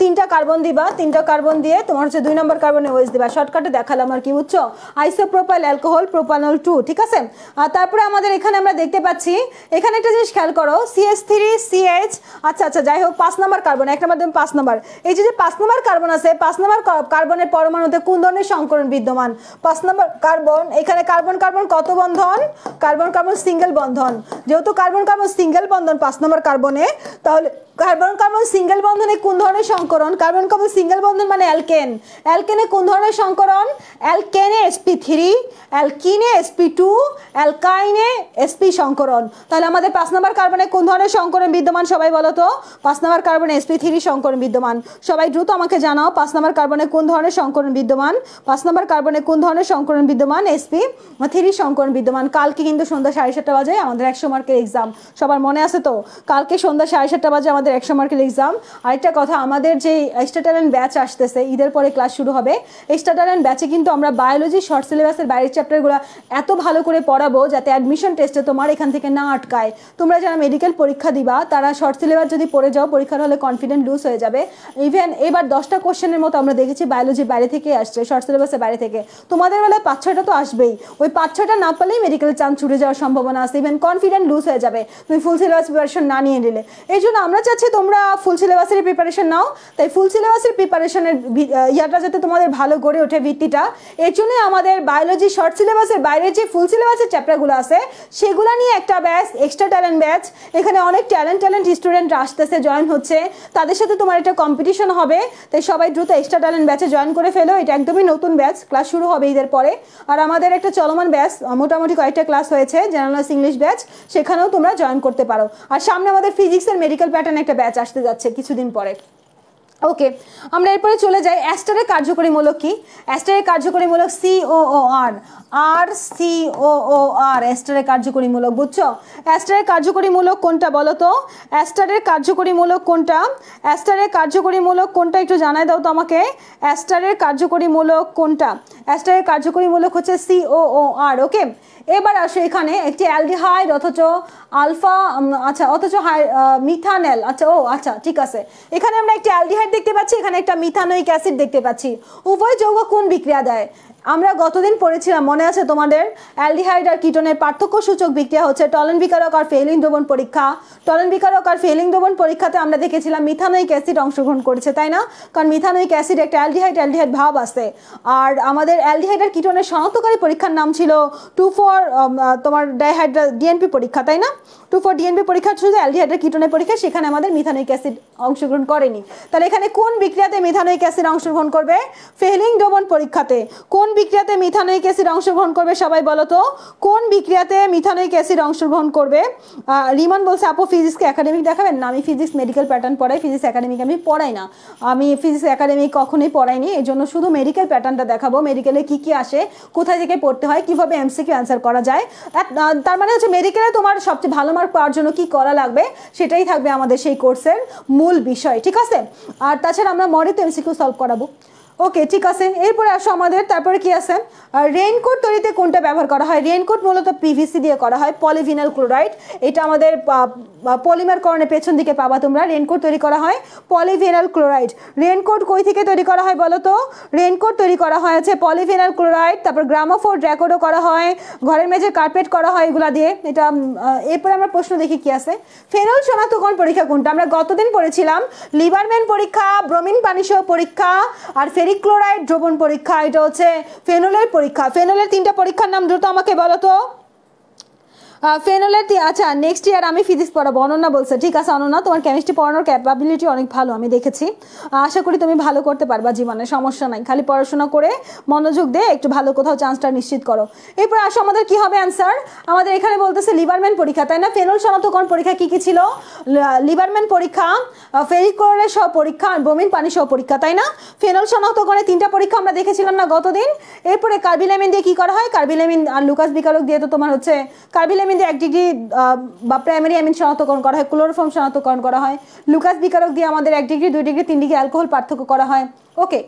3টা কার্বন দিবা 3টা কার্বন দিয়ে তোমার হচ্ছে 2 নম্বর কার্বনে OH দিবা শর্টকাটে দেখালাম আর কি বুঝছো আইসোপ্রোপাইল অ্যালকোহল প্রোপানল 2 ঠিক আছে আর তারপরে আমাদের এখানে আমরা দেখতে পাচ্ছি এখানে একটা জিনিস খেয়াল করো CH3 CH আচ্ছা যাই হোক 5 নাম্বার কার্বন একটা মাধ্যমে 5 নাম্বার এই যে 5 নাম্বার কার্বন আছে 5 নাম্বার কার্বনের পরমাণুতে কোন ধরনের সংকরণ বিদ্যমান 5 নাম্বার কার্বন এখানে কার্বন কত বন্ধন কার্বন সিঙ্গেল বন্ধন যেহেতু কার্বন সিঙ্গেল বন্ধন 5 নাম্বার কার্বনে তাহলে কার্বন সিঙ্গেল বন্ধনে কোন ধরনের সংকরণ কার্বন সিঙ্গেল বন্ধন মানে অ্যালকেনে কোন ধরনের সংকরণ অ্যালকেনে sp3 অ্যালকিনে sp2 অ্যালকাইনে sp সংকরণ তাহলে আমাদের 5 নাম্বার কার্বনে কোন ধরনের সংকরণ বিদ্যমান সবাই বলো তো 5 নাম্বার কার্বনে sp3 সংকরণ বিদ্যমান সবাই দ্রুত আমাকে জানাও 5 নাম্বার কার্বনে কোন ধরনের সংকরণ বিদ্যমান 5 নাম্বার কার্বনে কোন ধরনের সংকরণ বিদ্যমান sp3 সংকরণ বিদ্যমান কালকে কিন্তু সন্ধ্যা 7:30 বাজে আমাদের 100 মার্কের এক্সাম সবার মনে আছে তো কালকে সন্ধ্যা 7:30 বাজে আমাদের 100 মার্কের এক্সাম আরেকটা কথা আমাদের যে এক্সট্রা ট্যালেন্ট ব্যাচ আসতেছে ঈদের পরে ক্লাস শুরু হবে এক্সট্রা ট্যালেন্ট ব্যাচে কিন্তু আমরা বায়োলজি শর্ট সিলেবাসের বাইরের চ্যাপ্টারগুলো এত ভালো করে পড়াবো যাতে অ্যাডমিশন টেস্টে তোমার এখান থেকে না আটকায় তোমরা যারা মেডিকেল পরীক্ষা দিবা তারা শর্ট সিলেবাস যদি পড়ে যাও পরীক্ষার হলে কনফিডেন্ট লুজ হয়ে যাবে ইভেন এবার 10টা কোশ্চেনের মতো আমরা দেখেছি বায়োলজির বাইরে থেকে আসছে শর্ট সিলেবাসের বাইরে থেকে তোমাদের বেলায় 5-6টা তো আসবেই ওই 5-6টা না পেলেই মেডিকেলের চান্স ছুটে যাওয়ার সম্ভাবনা আছে ইভেন কনফিডেন্ট লুজ হয়ে যাবে তুমি ফুল সিলেবাস প্রিপারেশন না নিয়ে নিলে এই জন্য আমরা চাচ্ছি তোমরা ফুল সিলেবাসের প্রিপারেশন নাও তাই ফুল সিলেবাসের প্রিপারেশনের ইয়াটা যাতে তোমাদের ভালো গড়ে ওঠে ভিত্তিটা এর জন্য আমাদের বায়োলজি শর্ট সিলেবাসের বাইরে যে ফুল সিলেবাসের চ্যাপ্টারগুলো আছে সেগুলো নিয়ে একটা ব্যাচ এক্সট্রা ট্যালেন্ট ব্যাচ এখানে অনেক ট্যালেন্ট স্টুডেন্ট আসতেছে জয়েন হচ্ছে তাদের সাথে তোমার একটা কম্পিটিশন হবে তাই সবাই দ্রুত এক্সট্রা ট্যালেন্ট ব্যাচে জয়েন করে ফেলো এটা একদমই নতুন ব্যাচ ক্লাস শুরু হবে ঈদের পরে আর আমাদের একটা চলমান ব্যাচ মোটামুটি কয়েকটা ক্লাস হয়েছে জেনারেল ইংলিশ ব্যাচ সেখানেও তোমরা জয়েন করতে পারো আর সামনে আমাদের ফিজিক্সের মেডিকেল প্যাটার্ন একটা ব্যাচ আসতে যাচ্ছে কিছুদিন পরে ওকে আমরা এরপরে চলে যাই অ্যাস্টারের কার্যকরী মূলক কি অ্যাস্টারের কার্যকরী মূলক COOR RCOOR অ্যাস্টারের কার্যকরী মূলক বুঝছো অ্যাস্টারের কার্যকরী মূলক কোনটা বলো তো অ্যাস্টারের কার্যকরী মূলক কোনটা অ্যাস্টারের কার্যকরী মূলক কোনটা একটু জানাই দাও তো আমাকে অ্যাস্টারের কার্যকরী মূলক কোনটা অ্যাস্টারের কার্যকরী মূলক হচ্ছে COOR ওকে এবার আসো এখানে একটি অ্যালডিহাইড অথচ আলফা আচ্ছা অথচ মিথানেল আচ্ছা ঠিক আছে এখানে আমরা একটি অ্যালডিহাইড দেখতে পাচ্ছি এখানে একটা মিথানোইক অ্যাসিড দেখতে পাচ্ছি উভয় যৌগ কোন বিক্রিয়া দেয় আমরা গতদিন পড়েছিলাম মনে আছে তোমাদের অ্যালডিহাইড আর কিটোনের পার্থক্য সূচক বিক্রিয়া হচ্ছে টলেন বিকারক আর ফেলিং দ্রবণ পরীক্ষা। টলেন বিকারক আর ফেলিং দ্রবণ পরীক্ষাতে আমরা দেখেছিলাম মিথানোইক অ্যাসিড অংশগ্রহণ করেছে, তাই না? কারণ মিথানোইক অ্যাসিড একটা অ্যালডিহাইড ভাব আছে। আর আমাদের অ্যালডিহাইড আর কিটোনের শনাক্তকারী পরীক্ষার নাম ছিল 2,4 তোমার ডাইহাইড্রা ডিএনপি পরীক্ষা, তাই না? 2,4 ডিএনপি পরীক্ষা শুধু অ্যালডিহাইড আর কিটোনের পরীক্ষা, সেখানে আমাদের মিথানোইক অ্যাসিড অংশগ্রহণ করেনি। তাহলে এখানে কোন বিক্রিয়াতে মিথানোইক অ্যাসিড অংশগ্রহণ করবে? ফেলিং দ্রবণ পরীক্ষাতে। কোন বিক্রিয়াতে মিথানোইক অ্যাসিড অংশগ্রহণ করবে সবাই বলো তো? কোন বিক্রিয়াতে মিথানোইক অ্যাসিড অংশগ্রহণ করবে? রিমন বলছে আপু ফিজিক্সকে একাডেমিক দেখাবেন না? আমি ফিজিক্স মেডিকেল প্যাটার্ন পড়াই, ফিজিক্স একাডেমিক আমি পড়াই না। আমি ফিজিক্স একাডেমিক কখনোই পড়াইনি, এই জন্য শুধু মেডিকেল প্যাটার্নটা দেখাবো। মেডিকেলে কি কি আসে, কোথায় থেকে পড়তে হয়, কিভাবে এমসিকিউ অ্যান্সার করা যায়। তার মানে হচ্ছে মেডিকেলে তোমার সবচেয়ে ভালো মার্ক পাওয়ার জন্য কি করা লাগবে সেটাই থাকবে আমাদের সেই কোর্সের মূল বিষয়, ঠিক আছে? আর তাছাড়া আমরা মডেল এমসিকিউ সলভ করাবো। ওকে, ঠিক আছে। এরপরে আসো আমাদের, তারপরে কি আছে? রেইনকোট তৈরিতে কোনটা ব্যবহার করা হয়? রেইনকোট মূলত পিভিসি দিয়ে করা হয়, পলিভিনাল ক্লোরাইড। এটা আমাদের পলিমার করণের পেছন দিকে পাবা তোমরা। রেইনকোট তৈরি করা হয় পলিভিনাল ক্লোরাইড। রেইনকোট কই থেকে তৈরি করা হয় বলো তো? রেইনকোট তৈরি করা হয় হচ্ছে পলিভিনাল ক্লোরাইড, তারপর গ্রামোফোন র্যাকোডও করা হয়, ঘরের মেঝে কার্পেট করা হয়, এগুলা দিয়ে। এটা এরপরে আমরা প্রশ্ন দেখি কি আছে। ফেনল শনাক্তকরণ পরীক্ষা কোনটা? আমরা গতদিন পড়েছিলাম লিবারম্যান পরীক্ষা, ব্রোমিন পানিসহ পরীক্ষা আর ফেরিক ক্লোরাইড দ্রবণ পরীক্ষা। এটা হচ্ছে ফেনলের পরীক্ষা। ফেনলের 3টা পরীক্ষার নাম দ্রুত আমাকে বলো তো। ফেনলের আচ্ছা, নেক্সট ইয়ার আমি ফিজিক্স পড়াবো, অনন্যা বলছে। ঠিক আছে অনন্যা, তোমার কেমিস্ট্রি পড়ানোর ক্যাপাবিলিটি অনেক ভালো, আমি দেখেছি। আশা করি তুমি ভালো করতে পারবা জীবনে, সমস্যা নাই। খালি পড়াশোনা করে মনোযোগ দিয়ে একটু ভালো কোথাও চান্সটা নিশ্চিত করো। এরপর আসো আমাদের কি হবে অ্যান্সার। আমাদের এখানে বলতেছে লিবারম্যান পরীক্ষা, তাই না? ফেনল শনাক্তকরণ পরীক্ষা কি কি ছিল? লিবারম্যান পরীক্ষা, ফেরিক ক্লোরাইড সহ পরীক্ষা, ব্রোমিন পানি সহ পরীক্ষা, তাই না? ফেনল শনাক্তকরণের 3টা পরীক্ষা আমরা দেখেছিলাম না গতদিন। এরপরে কার্বিলামিন দিয়ে কি করা হয়? কার্বিলামিন আর লুকাস বিকারক দিয়ে তো তোমার হচ্ছে কার্বিলামিন 1 ডিগ্রি বা প্রাইমারি অ্যামিন শনাক্তকরণ করা হয়, ক্লোরোফর্ম শনাক্তকরণ করা হয়। লুকাস বিকারক দিয়ে আমাদের 1 ডিগ্রি 2 ডিগ্রি 3 ডিগ্রি অ্যালকোহল পার্থক্য করা হয়। ওকে,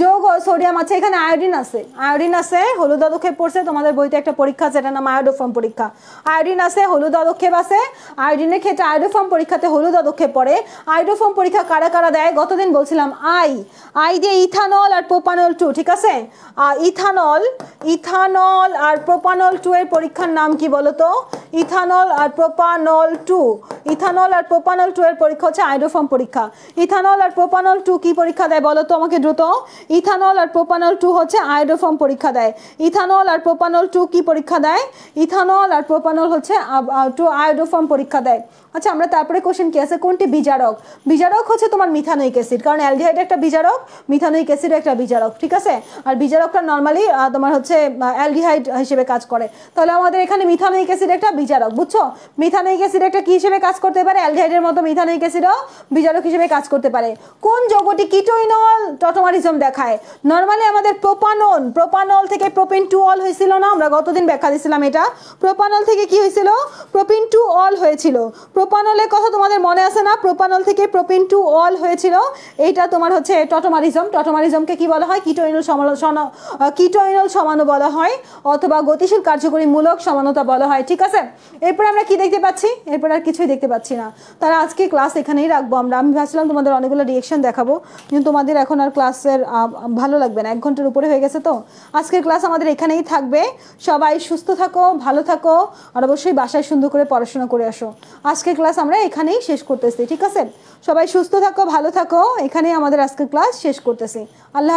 যোগ ও সোডিয়াম আছে, এখানে আয়োডিন আছে। আয়োডিন আছে, হলুদ অদক্ষেপ পড়ছে তোমাদের বইতে একটা পরীক্ষা আছে, এটার নাম আয়োডোফর্ম পরীক্ষা। আয়োডিন আছে, হলুদ অদক্ষেপ আছে। আয়োডিনের ক্ষেত্রে আয়োডোফর্ম পরীক্ষাতে হলুদ অদক্ষেপ পড়ে। আয়োডোফর্ম পরীক্ষা কারা কারা দেয়? গতদিন বলছিলাম আই দিয়ে ইথানল আর প্রোপানল 2, ঠিক আছে? ইথানল আর প্রোপানল 2 এর পরীক্ষার নাম কি বলো তো? ইথানল আর প্রোপানল 2। ইথানল আর প্রোপানল 2 এর পরীক্ষা হচ্ছে আয়োডোফর্ম পরীক্ষা। ইথানল আর প্রোপানল 2 কি পরীক্ষা দেয় বলো তো আমাকে দ্রুত? ইথানল আর প্রোপানল 2 হচ্ছে আয়োডোফর্ম পরীক্ষা দেয়। ইথানল আর প্রোপানল 2 কি পরীক্ষা দেয়? ইথানল আর প্রোপানল হচ্ছে আয়োডোফর্ম পরীক্ষা দেয়। আচ্ছা, আমরা তারপরে কোশ্চেন কি আছে? কোনটি বিজারক? বিজারক হচ্ছে তোমার মিথানোইক অ্যাসিড, কারণ অ্যালডিহাইড একটা বিজারক, মিথানোইক অ্যাসিড একটা বিজারক, ঠিক আছে? আর বিজারকটা নর্মালি তোমার হচ্ছে অ্যালডিহাইড হিসেবে কাজ করে। তাহলে আমাদের এখানে মিথানোইক অ্যাসিড একটা বিজারক, বুঝছো? মিথানোইক অ্যাসিড একটা কি হিসেবে কাজ করতে পারে? অ্যালডিহাইডের মতো মিথানোইক অ্যাসিডও বিজারক হিসেবে কাজ করতে পারে। কোন যৌগটি কিটোইনল টটোমারিজম দেখায়? নর্মালি আমাদের প্রোপানল থেকে প্রোপিন 2 অল হয়েছিল না? আমরা গতদিন ব্যাখ্যা দিয়েছিলাম এটা। প্রোপানল থেকে কি হয়েছিল? প্রোপিন 2 অল হয়েছিল। প্রোপানলের কথা তোমাদের মনে আছে না? প্রোপানল থেকে প্রোপিন 2 অল হয়েছিল। এইটা তোমার হচ্ছে টটোমারিজম। টটোমারিজমকে কি বলা হয়? কিটোইনল সমাণু বলা হয়, অথবা গতিশীল কার্যকরী মূলক সমানতা বলা হয়, ঠিক আছে? এরপর আমরা কি দেখতে পাচ্ছি? এরপর আর কিছুই দেখতে পাচ্ছি না। তারা আজকে ক্লাস এখানেই রাখবো আমরা। আমি ভাবছিলাম তোমাদের অনেকগুলো রিয়েকশন দেখাবো, কিন্তু তোমাদের এখন আর ক্লাসের ভালো লাগবে না, 1 ঘন্টার উপরে হয়ে গেছে। তো আজকের ক্লাস আমাদের এখানেই থাকবে। সবাই সুস্থ থাকো, ভালো থাকো, আর অবশ্যই বাসায় সুন্দর করে পড়াশোনা করে আসো। আজকের ক্লাস আমরা এখানেই শেষ করতেছি, ঠিক আছে? সবাই সুস্থ থাকো, ভালো থাকো, এখানেই আমাদের আজকের ক্লাস শেষ করতেছি। আল্লাহ।